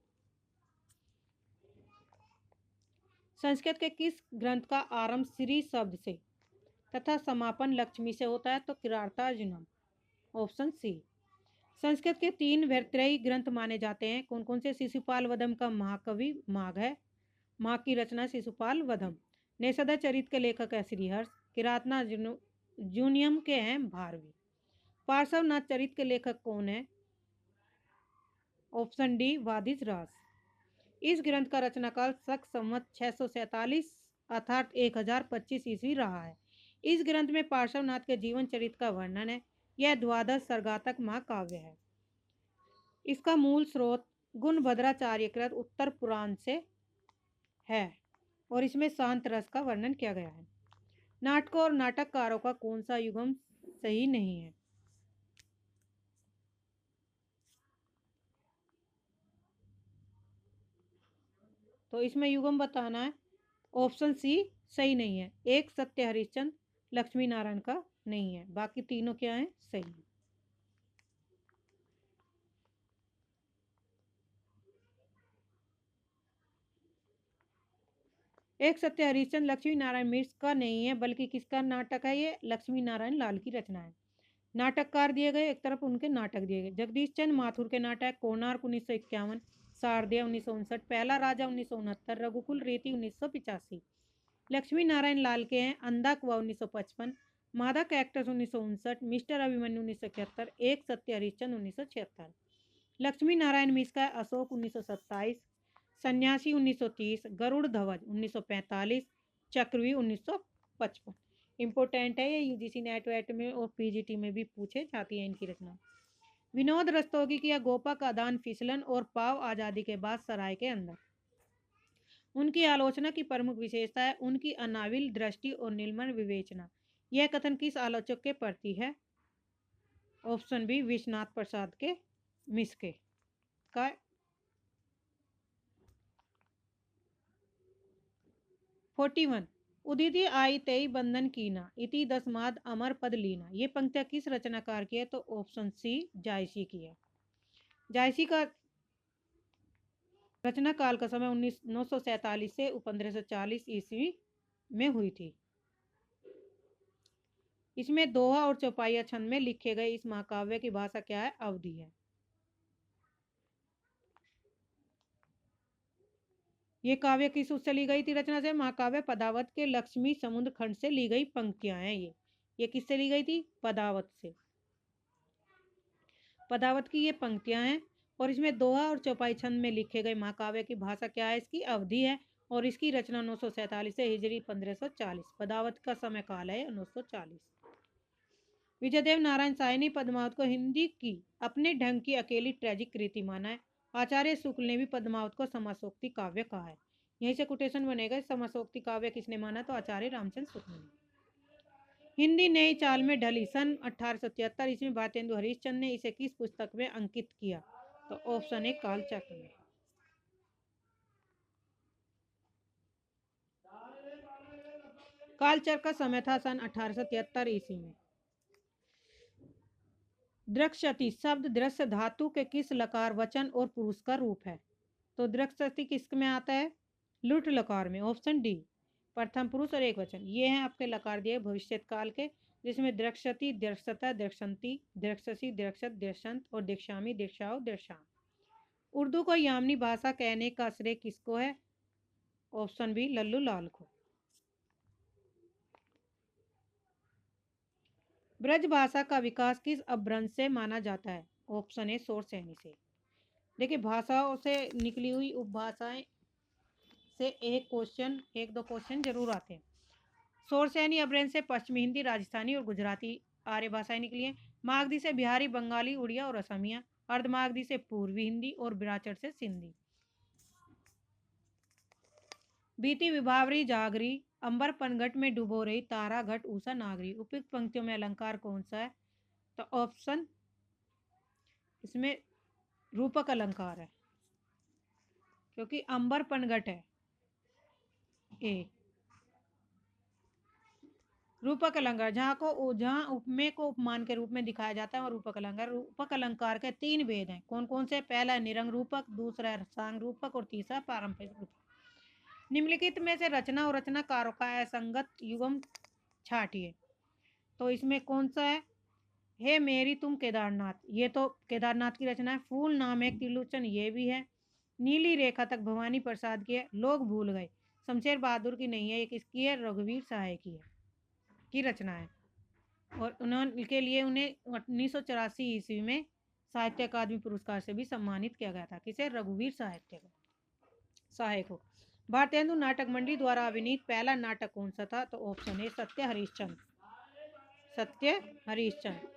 संस्कृत के किस ग्रंथ का आरंभ श्री शब्द से तथा समापन लक्ष्मी से होता है? तो किरातार्जुनम, ऑप्शन सी। संस्कृत के 3 वैतरेयी ग्रंथ माने जाते हैं, कौन कौन से? शिशुपाल वधम का महाकवि माघ है, माघ की रचना शिशुपाल वधम। नेसदा चरित के लेखक है श्रीहर्ष, किरातार्जुनियम के हैं भारवी। पार्श्वनाथ चरित के लेखक कौन है? ऑप्शन डी वादिज राज। इस ग्रंथ का रचनाकाल शक संवत 647 अर्थात 1025 ईस्वी रहा है। इस ग्रंथ में पार्श्वनाथ के जीवन चरित का वर्णन है। यह द्वादश सर्गातक महाकाव्य है। इसका मूल स्रोत गुणभद्राचार्यकृत उत्तर पुराण से है और इसमें शांत रस का वर्णन किया गया है। नाटकों और नाटककारों का कौन सा युगम सही नहीं है? तो इसमें युगम बताना है। ऑप्शन सी सही नहीं है। एक सत्य हरिश्चंद्र लक्ष्मी नारायण का नहीं है, बाकी तीनों क्या है? सही है। एक सत्य हरिश्चंद्र लक्ष्मी नारायण मिश्र का नहीं है, बल्कि किसका नाटक है? ये लक्ष्मी नारायण लाल की रचना है। नाटककार दिए गए, एक तरफ उनके नाटक दिए गए। जगदीश चंद्र माथुर के नाटक कोणार्क 1951, शारदीय 1959, पहला राजा 1969, रघुकुल रीति 1985। लक्ष्मी नारायण लाल के हैं अंधा कुआ 1955, मादक एक्ट्रेस 1959, मिस्टर अभिमन्यु 1971, एक सत्य हरिश्चंद्र 1976। लक्ष्मी नारायण मिश्र का अशोक 1927, सन्यासी 1930, गरुड़ ध्वज 1945, चक्रव्यूह 1955। इंपोर्टेंट है, ये यूजीसी नेट वेट में और पीजीटी में भी पूछे जाती है इनकी रचना। विनोद रस्तोगी की गोपा का दान फिसलन और पाव आजादी के बाद सराय के अंदर। उनकी आलोचना की प्रमुख विशेषता है उनकी अनाविल दृष्टि और निर्मल विवेचना। यह कथन किस आलोचक के प्रति है? ऑप्शन बी विश्वनाथ प्रसाद के मिस्के का। 41 उदिति आई तेई बंधन कीना इति दसमाद अमर पद लीना। ये पंक्तियां किस रचनाकार की है? तो ऑप्शन सी जायसी की है। जायसी का रचना काल का समय 947 से 1540 ईस्वी में हुई थी। इसमें दोहा और चौपाइया छंद में लिखे गए इस महाकाव्य की भाषा क्या है? अवधी है। ये काव्य किस उससे ली गई थी रचना से? महाकाव्य पदावत के लक्ष्मी समुद्र खंड से ली गई पंक्तियां हैं। ये किससे ली गई थी? पदावत से। पदावत की ये पंक्तियां हैं और इसमें दोहा और चौपाई छंद में लिखे गए महाकाव्य की भाषा क्या है? इसकी अवधि है और इसकी रचना 947 से हिजरी 1540। पदावत का समय काल है 940। विजयदेव नारायण साय ने पद्मावत को हिंदी की अपने ढंग की अकेली ट्रेजिक कृति माना है। आचार्य शुक्ल ने भी पद्मावत को समासोक्ति काव्य कहा है। यहीं से कोटेशन बनेगा। समासोक्ति काव्य किसने माना? तो आचार्य रामचंद्र शुक्ल ने। हिंदी नई चाल में ढली सन 1873 इसमें भारतेंदु हरिश्चंद्र ने इसे किस पुस्तक में अंकित किया? तो ऑप्शन ए कालचक्र में। कालचक्र का समय था सन 1873 ईस्वी में। दृक्षति शब्द दृश्य धातु के किस लकार वचन और पुरुष का रूप है? तो दृक्षति किस में आता है? लुट लकार में। ऑप्शन डी प्रथम पुरुष और एक वचन। ये हैं आपके लकार दिए भविष्य काल के, जिसमें दृक्षति, दृक्षता, दृक्षंती, दृक्षसी, दृक्षत, दृक्षंत और दीक्षामी, दीक्षाओ, दृक्षाम। उर्दू को यामनी भाषा कहने का श्रेय किसको है? ऑप्शन बी लल्लू लाल को। ब्रज भाषा का विकास किस अपभ्रंश से माना जाता है? ऑप्शन ए शोर सैनी से। देखिए भाषाओं से निकली हुई उपभाषाएं से एक दो क्वेश्चन जरूर आते हैं। सोर सैनी अब्रेन से पश्चिमी हिंदी, राजस्थानी और गुजराती आर्य भाषाएं निकली हैं। मागधी से बिहारी, बंगाली, उड़िया और असमिया। अर्धमागधी से पूर्वी हिंदी और बिराचर से सिंधी। बीती विभावरी जागरी, अंबर पनघट में डुबो रही, तारा घट ऊषा नागरी। उपयुक्त पंक्तियों में अलंकार कौन सा है? तो ऑप्शन इसमें रूपक अलंकार है, क्योंकि अंबर पनघट है। ए रूपक अलंकार, जहाँ उपमेय को उपमान के रूप में दिखाया जाता है और रूपक अलंकार। रूपक अलंकार के 3 भेद हैं। कौन कौन से? पहला है निरंग रूपक, दूसरा है सांग रूपक और तीसरा पारंपरिक रूपक। निम्नलिखित में से रचना और रचनाकारों का असंगत युग्म छाटिए। तो इसमें कौन सा है? हे मेरी तुम केदारनाथ, ये तो केदारनाथ की रचना है। फूल नाम एक त्रिलोचन, ये भी है। नीली रेखा तक भवानी प्रसाद की है। लोग भूल गए, शमशेर बहादुर की नहीं है, ये किसकी है? रघुवीर सहाय की रचना है। और उन्होंने के लिए उन्हें 1984 ईस्वी में साहित्य अकादमी पुरस्कार से भी सम्मानित किया गया था। किसे? रघुवीर सहाय को। भारतेंदु नाटक मंडली द्वारा अभिनीत पहला नाटक कौन सा था? तो ऑप्शन ए सत्य हरिश्चंद्र। सत्य हरिश्चंद्र।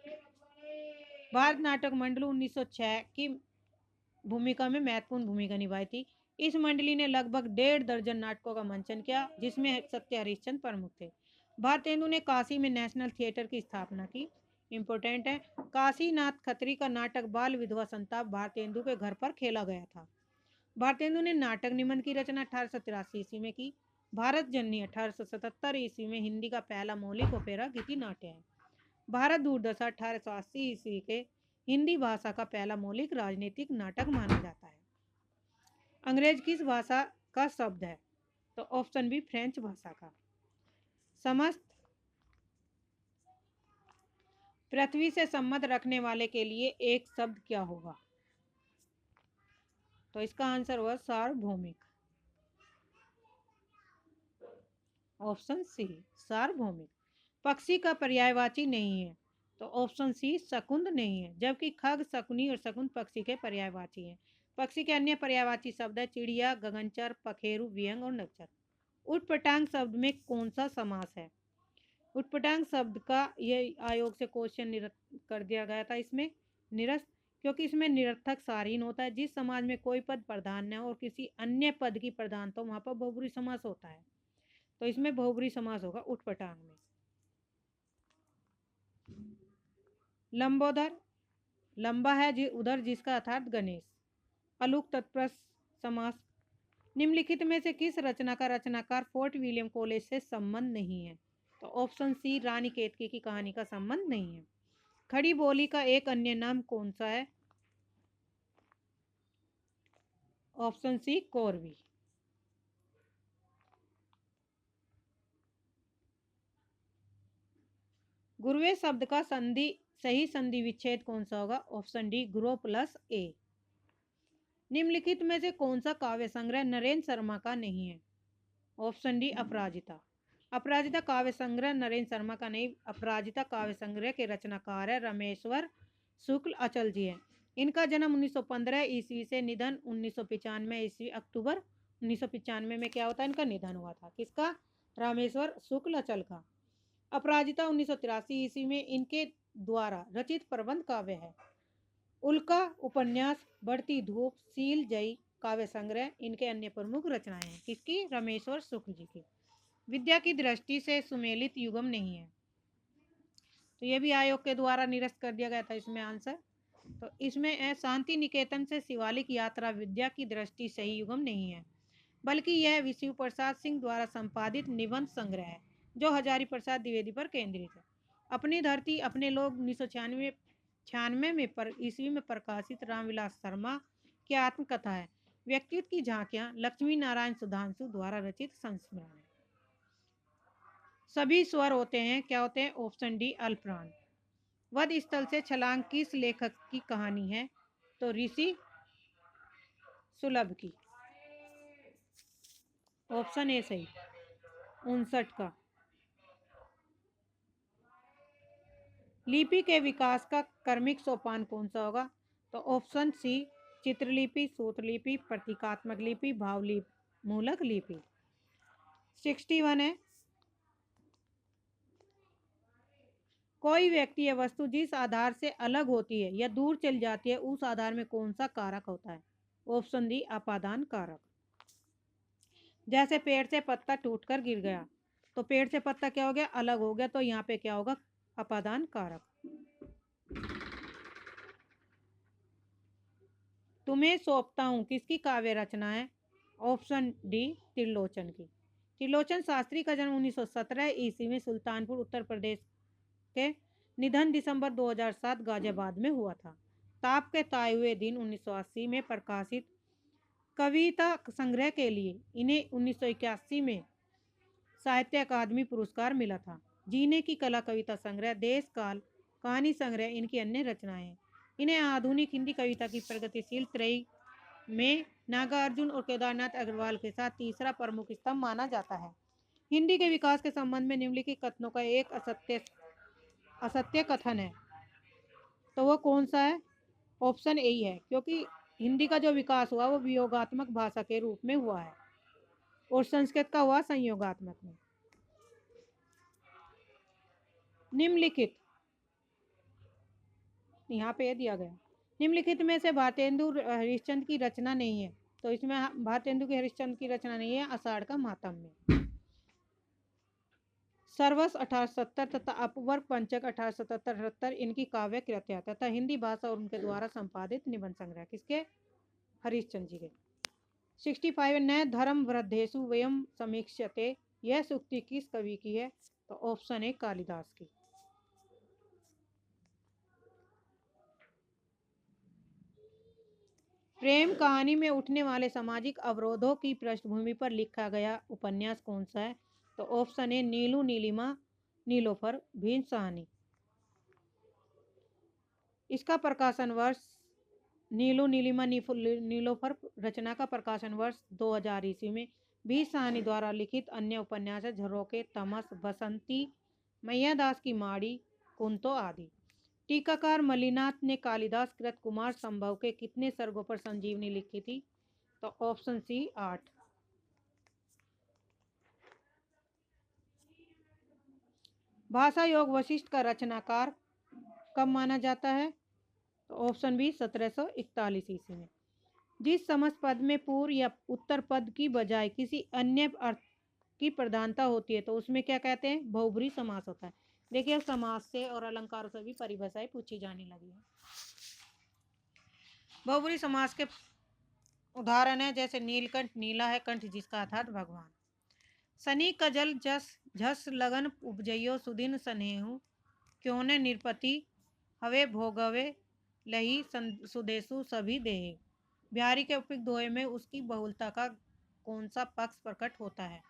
भारत नाटक मंडली 1906 की भूमिका में महत्वपूर्ण भूमिका निभाई थी। इस मंडली ने लगभग 1.5 दर्जन नाटकों का मंचन किया, जिसमें सत्य हरिश्चंद्र प्रमुख थे। भारतेंदु ने काशी में नेशनल थिएटर की स्थापना की। इंपोर्टेंट है, काशीनाथ खत्री का नाटक बाल विधवा संताप भारतेंदु के घर पर खेला गया था। भारतेंदु ने नाटक निबंध की रचना 1883 ईस्वी में की। भारत जननी 1877 ईस्वी में हिंदी का पहला मौलिक ओपेरा गीति नाट्य है। भारत दुर्दशा 1880 ईस्वी के हिंदी भाषा का पहला मौलिक राजनीतिक नाटक माना जाता है। अंग्रेज किस भाषा का शब्द है? तो ऑप्शन बी फ्रेंच भाषा का। समस्त पृथ्वी से संबंध रखने वाले के लिए एक शब्द क्या होगा? तो इसका आंसर होगा सार्वभौमिक। ऑप्शन सी सार्वभौमिक। पक्षी का पर्यायवाची नहीं है, तो ऑप्शन सी शकुंद नहीं है, जबकि खग, शकुनी और शकुन पक्षी के पर्यायवाची हैं। पक्षी के अन्य पर्यायवाची शब्द है चिड़िया, गगनचर, पखेरु, विहंग और नक्षत्र। उटपटांग शब्द में कौन सा समास है? उटपटांग शब्द का ये आयोग से क्वेश्चन कर दिया गया था इसमें निरस्त, क्योंकि इसमें निरर्थक सारीन होता है। जिस समाज में कोई पद प्रधान न हो और किसी अन्य पद की प्रधानता तो वहां पर बहुब्रीहि समास होता है। तो इसमें बहुब्रीहि समास होगा उटपटांग में। लंबोदर, लंबा है उधर जिसका अर्थात गणेश। अलूक तत्पुरुष समास। निम्नलिखित में से किस रचना का रचनाकार फोर्ट विलियम कॉलेज से संबंध नहीं है? तो ऑप्शन सी रानी केतकी की कहानी का संबंध नहीं है। खड़ी बोली का एक अन्य नाम कौन सा है? ऑप्शन सी कोरवी। गुरुवे शब्द का सही संधि विच्छेद कौन सा होगा? ऑप्शन डी गुरु प्लस ए। निम्नलिखित में से कौन सा काव्य संग्रह नरेंद्र शर्मा का नहीं है? ऑप्शन डी अपराजिता। अपराजिता काव्य संग्रह नरेंद्र शर्मा का नहीं। अपराजिता काव्य संग्रह के रचनाकार है रमेश्वर शुक्ल अचल जी है। इनका जन्म 1915 ईस्वी से निधन 1995 ईस्वी अक्टूबर 1995 में क्या होता है? इनका निधन हुआ था। किसका? रामेश्वर शुक्ल अचल का। अपराजिता 1983 ईस्वी में इनके द्वारा रचित प्रबंध काव्य है। उल्का उपन्यास, बढ़ती धूप, सील जयी काव्य संग्रह इनके अन्य प्रमुख रचनाएं हैं। किसकी? रमेश्वर शुक्ल जी की। विद्या की दृष्टि से सुमेलित युगम नहीं है, तो ये भी आयोग के द्वारा निरस्त कर दिया गया था इसमें आंसर। तो इसमें शांति निकेतन से शिवालिक यात्रा विद्या की दृष्टि से ही युगम नहीं है, बल्कि यह विष्णु प्रसाद सिंह द्वारा संपादित निबंध संग्रह है, जो हजारी प्रसाद द्विवेदी पर केंद्रित है। अपनी धरती अपने लोग 1996 में ईस्वी में प्रकाशित रामविलास शर्मा की आत्मकथा है। व्यक्तित्व की झांकियां लक्ष्मी नारायण सुधांशु द्वारा रचित संस्मरण है। सभी स्वर होते हैं, क्या होते हैं? ऑप्शन डी अल्पप्राण। वध स्थल से छलांग किस लेखक की कहानी है? तो ऋषि सुलभ की। ऑप्शन ए सही 59 का। लिपि के विकास का क्रमिक सोपान कौन सा होगा? तो ऑप्शन सी चित्रलिपि, सूत्रलिपि, प्रतीकात्मक लिपि, भावलिपि, मूलक लिपि। 61 है कोई व्यक्ति या वस्तु जिस आधार से अलग होती है या दूर चली जाती है, उस आधार में कौन सा कारक होता है? ऑप्शन डी, अपादान कारक। जैसे पेड़ से पत्ता टूटकर गिर गया, तो पेड़ से पत्ता क्या हो गया? अलग हो गया, तो यहाँ पे क्या होगा? अपादान कारक। तुम्हें सौंपता हूँ किसकी काव्य रचना है? ऑप्शन डी, त्रिलोचन की। त्रिलोचन शास्त्री का जन्म 1917 ईस्वी में सुल्तानपुर उत्तर प्रदेश के, निधन दिसंबर 2007 गाजियाबाद में हुआ था। ताप के ताए हुए दिन 1980 में प्रकाशित कविता संग्रह के लिए इन्हें 1981 में साहित्य अकादमी पुरस्कार मिला था। जीने की कला कविता संग्रह, देश काल कहानी संग्रह इनकी अन्य रचनाएं हैं। इन्हें आधुनिक हिंदी कविता की प्रगतिशील त्रयी में नागार्जुन और केदारनाथ अग्रवाल के साथ तीसरा प्रमुख स्तंभ माना जाता है। हिंदी के विकास के संबंध में निम्नलिखित कथनों का एक असत्य कथन है, तो वो कौन सा है? ऑप्शन ए है, क्योंकि हिंदी का जो विकास हुआ वो वियोगात्मक भाषा के रूप में हुआ है और संस्कृत का हुआ संयोगात्मक में। निम्नलिखित, यहाँ पे दिया गया, निम्नलिखित में से भारतेंदु हरिश्चंद्र की रचना नहीं है, तो इसमें भारतेंदु की हरिश्चंद्र की रचना नहीं है आषाढ़ का मातम्य। सरवस 1870 तथा अपवर्ग पंचक 1877 इनकी काव्य कृतियां तथा हिंदी भाषा और उनके द्वारा संपादित निबंध संग्रह। किसके? हरिश्चंद्र जी के। 65 न धर्म वृद्धेषु वयम समीक्ष्यते, यह सूक्ति किस कवि की है? तो ऑप्शन ए, कालिदास की। प्रेम कहानी में उठने वाले सामाजिक अवरोधों की पृष्ठभूमि पर लिखा गया उपन्यास कौन सा है? तो ऑप्शन ए, नीलू नीलिमा नीलोफर भीम सहानी। इसका प्रकाशन वर्ष, नीलू नीलिमा नीलोफर रचना का प्रकाशन वर्ष 2000 ईस्वी में भीम सहानी द्वारा लिखित अन्य उपन्यास है झरोखे, तमस, बसंती, मैयादास की माड़ी, कुंतो आदि। टीकाकार मलिनाथ ने कालिदास कृत कुमार संभव के कितने सर्गों पर संजीवनी लिखी थी? तो ऑप्शन सी, 8। भाषा योग वशिष्ठ का रचनाकार कब माना जाता है? तो ऑप्शन बी, 1741 ईस्वी में। जिस समस्त पद में पूर्व या उत्तर पद की बजाय किसी अन्य अर्थ की प्रधानता होती है, तो उसमें क्या कहते हैं? बहुब्रीहि समास होता है। देखिए, समास से और अलंकारों से भी परिभाषाएं पूछी जाने लगी है। बहुब्रीहि समास के उदाहरण है, जैसे नीलकंठ, नीला है कंठ जिसका अर्थात भगवान। सनी कजल जस झस लगन उपजयो सुदिन सनेहु, क्यों ने निरपति हवे भोगवे लही सुदेशु सभी देहे। बिहारी के उपयुक्त दोहे में उसकी बहुलता का कौन सा पक्ष प्रकट होता है?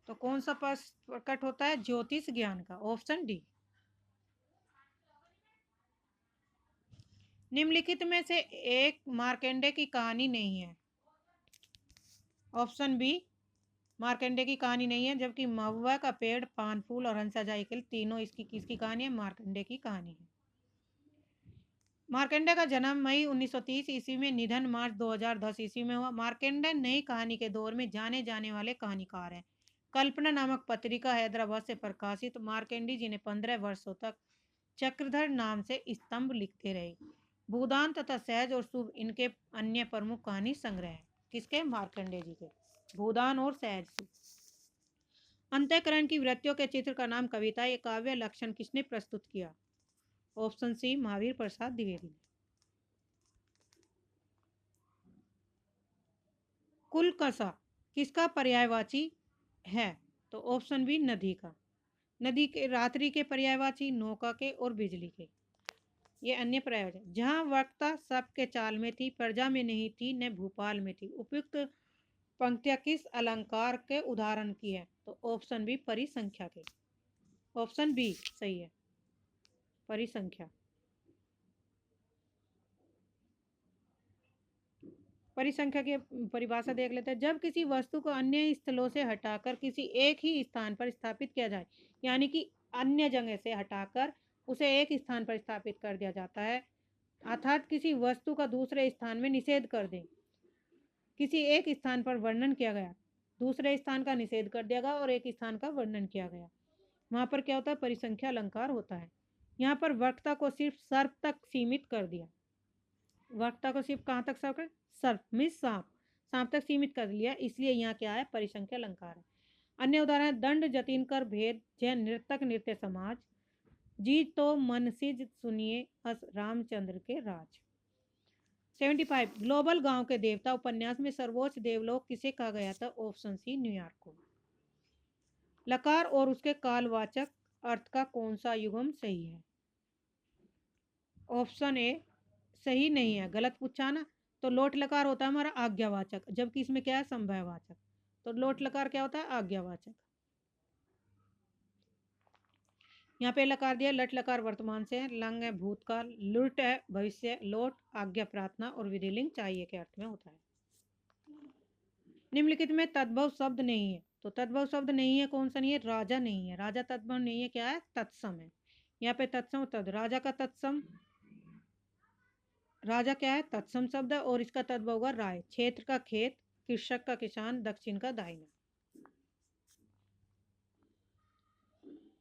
तो कौन सा पक्ष प्रकट होता है? ज्योतिष ज्ञान का। Option D. निम्नलिखित में से एक मार्कंडे की कहानी नहीं है। ऑप्शन बी, मार्कंडे की कहानी नहीं है, जबकि महुआ का पेड़, पान फूल और हंसा जाई किल तीनों इसकी किसकी कहानी है? मार्कंडे की कहानी है। मार्कंडे का जन्म मई 1930 ईस्वी में, निधन मार्च 2010 ईस्वी में हुआ। मार्कंडे नई कहानी के दौर में जाने जाने वाले कहानीकार हैं। कल्पना नामक पत्रिका हैदराबाद से प्रकाशित मार्कंडी जी ने 15 वर्षों तक चक्रधर नाम से स्तंभ लिखते रहे। भूदान तथा सहज और शुभ इनके अन्य प्रमुख कहानी संग्रह है। किसके? मार्कंडे जी के। भूदान और सहज शुभ। अंतःकरण की वृत्तियों के चित्र का नाम कविता ये काव्य लक्षण किसने प्रस्तुत किया? ऑप्शन सी, महावीर प्रसाद द्विवेदी ने। कुलकसा किसका पर्यायवाची है? तो ऑप्शन बी, नदी का। नदी के, रात्रि के पर्यायवाची, नौका के और बिजली के। ये अन्य पर्यायवाची। जहाँ वक्ता सबके चाल में थी, प्रजा में नहीं थी, न भूपाल में थी। उपयुक्त पंक्तियां किस अलंकार के उदाहरण की है? तो ऑप्शन बी, परिसंख्या के। ऑप्शन बी सही है, परिसंख्या। परिसंख्या की परिभाषा देख लेते हैं। जब किसी वस्तु को अन्य स्थलों से हटाकर किसी एक ही स्थान पर स्थापित किया जाए, यानी कि अन्य जगह से हटाकर उसे एक स्थान पर स्थापित कर दिया जाता है, अर्थात किसी वस्तु का दूसरे स्थान में निषेध कर दें, किसी एक स्थान पर वर्णन किया गया, दूसरे स्थान का निषेध कर दिया गया और एक स्थान का वर्णन किया गया। वहां पर क्या होता है, परिसंख्या अलंकार होता है। यहाँ पर वक्ता को सिर्फ सर्प तक सीमित कर दिया। वक्ता को सिर्फ कहाँ तक सर्प मीन्स सांप, सांप तक सीमित कर लिया, इसलिए यहाँ क्या है, परिसंख्या अलंकार है। अन्य उदाहरण दंड जतिन कर भेद जय नृतक नृत्य समाज जी तो मन सिज सुनिए अस रामचंद्र के राज। 75 ग्लोबल गांव के देवता उपन्यास में सर्वोच्च देवलोक किसे कहा गया था? ऑप्शन सी न्यूयॉर्क को। लकार और उसके कालवाचक अर्थ का कौन सा युग्म सही है? ऑप्शन ए सही नहीं है, गलत पूछा ना। तो लोट लकार होता है हमारा आज्ञावाचक, जबकि इसमें क्या है, संभववाचक। तो लोट लकार क्या होता है? आज्ञावाचक। यहाँ पे लकार दिया, लट लकार वर्तमान से है, लंग है भूतकाल, लुट है भविष्य, लोट आज्ञा प्रार्थना और विधिलिंग चाहिए के अर्थ में होता है। निम्नलिखित में तद्भव शब्द नहीं है, तो तद्भव शब्द नहीं है, कौन सा नहीं है? राजा नहीं है, राजा तद्भव नहीं है, क्या है? तत्सम है। यहाँ पे तत्सम तद, राजा का तत्सम, राजा क्या है? तत्सम शब्द है और इसका तद्भव होगा राय, क्षेत्र का खेत, कृषक का किसान, दक्षिण का दाहिना।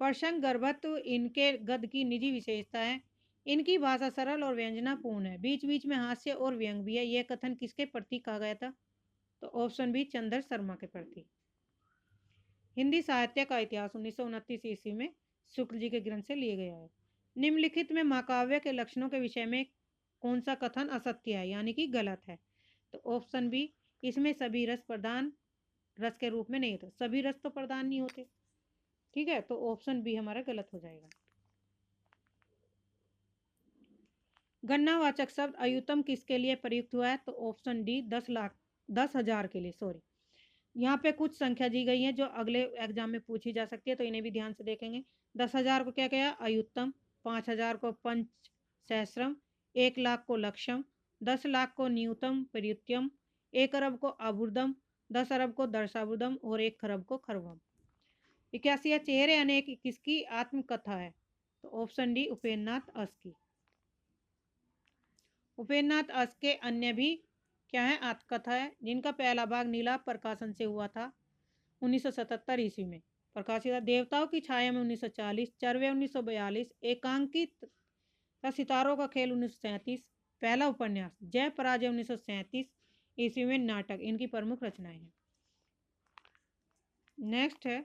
प्रसंग गर्भत्व इनके गद्य की निजी विशेषता है। इनकी भाषा सरल और व्यंजनापूर्ण है, बीच बीच में हास्य और व्यंग भी है। यह कथन किसके प्रति कहा गया था? तो ऑप्शन बी चंद्र शर्मा के प्रति। हिंदी साहित्य का इतिहास 1929 ईस्वी में शुक्ल जी के ग्रंथ से लिए गया है। निम्नलिखित में महाकाव्य के लक्षणों के विषय में कौन सा कथन असत्य है, यानी कि गलत है? तो ऑप्शन बी, इसमें सभी रस प्रधान रस के रूप में नहीं होते, सभी रस तो प्रधान नहीं होते, ठीक है। तो ऑप्शन बी हमारा गलत हो जाएगा। गणनावाचक शब्द अयुतम किसके लिए प्रयुक्त हुआ है? तो ऑप्शन डी 10,000 के लिए, सॉरी। यहाँ पे कुछ संख्या दी गई है जो अगले एग्जाम में पूछी जा सकती है, तो इन्हें भी ध्यान से देखेंगे। 10,000 को क्या कहा? अयुत्तम। 5,000 को पंच सहस्रम। 1,00,000 को लक्षम। 10,00,000 को न्यूतम प्रयुत्यम। 1 अरब को अबुर्दम। 10 अरब को दर्शाबुर्दम और 1 खरब को खरवम। 81 चेहरे अनेक किसकी आत्मकथा है? तो ऑप्शन डी उपेन्द्रनाथ अस की। उपेन्द्रनाथ अस के अन्य भी क्या है? आत्मकथा है, जिनका पहला भाग नीला प्रकाशन से हुआ था 1977 ईस्वी में प्रकाशित। देवताओं की छाया में 1940, चरवे 1942, एकांकित सितारों का खेल 1937, पहला उपन्यास जय पराजय 1937 ईस्वी में नाटक, इनकी प्रमुख रचनाएं हैं। नेक्स्ट है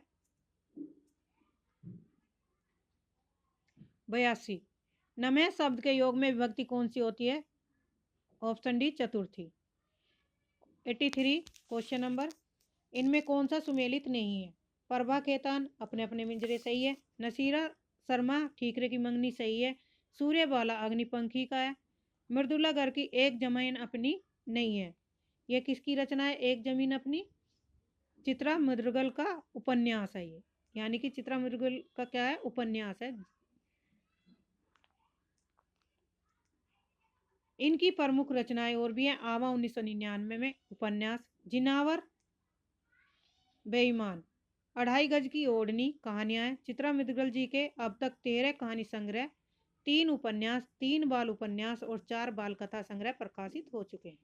82 नमे शब्द के योग में विभक्ति कौन सी होती है? ऑप्शन डी चतुर्थी। 83 क्वेश्चन नंबर, इनमें कौन सा सुमेलित नहीं है? प्रभा खेतान अपने अपने मिंजरे सही है, नसीरा शर्मा ठीकरे की मंगनी सही है, सूर्य बाला अग्निपंखी का है, मृदुला घर की एक जमीन अपनी नहीं है। यह किसकी रचना है? एक जमीन अपनी? चित्रा मृदुगल का उपन्यास है ये, यानी कि चित्रा मृदुगल का क्या है? उपन्यास है। इनकी प्रमुख रचनाएं और भी हैं। आवा 1999 में उपन्यास, जिनावर बेईमान, 2.5 गज की ओढ़नी कहानियां हैं। चित्रा मृदुगल जी के अब तक 13 कहानी संग्रह, 3 उपन्यास, 3 बाल उपन्यास और 4 बाल कथा संग्रह प्रकाशित हो चुके हैं।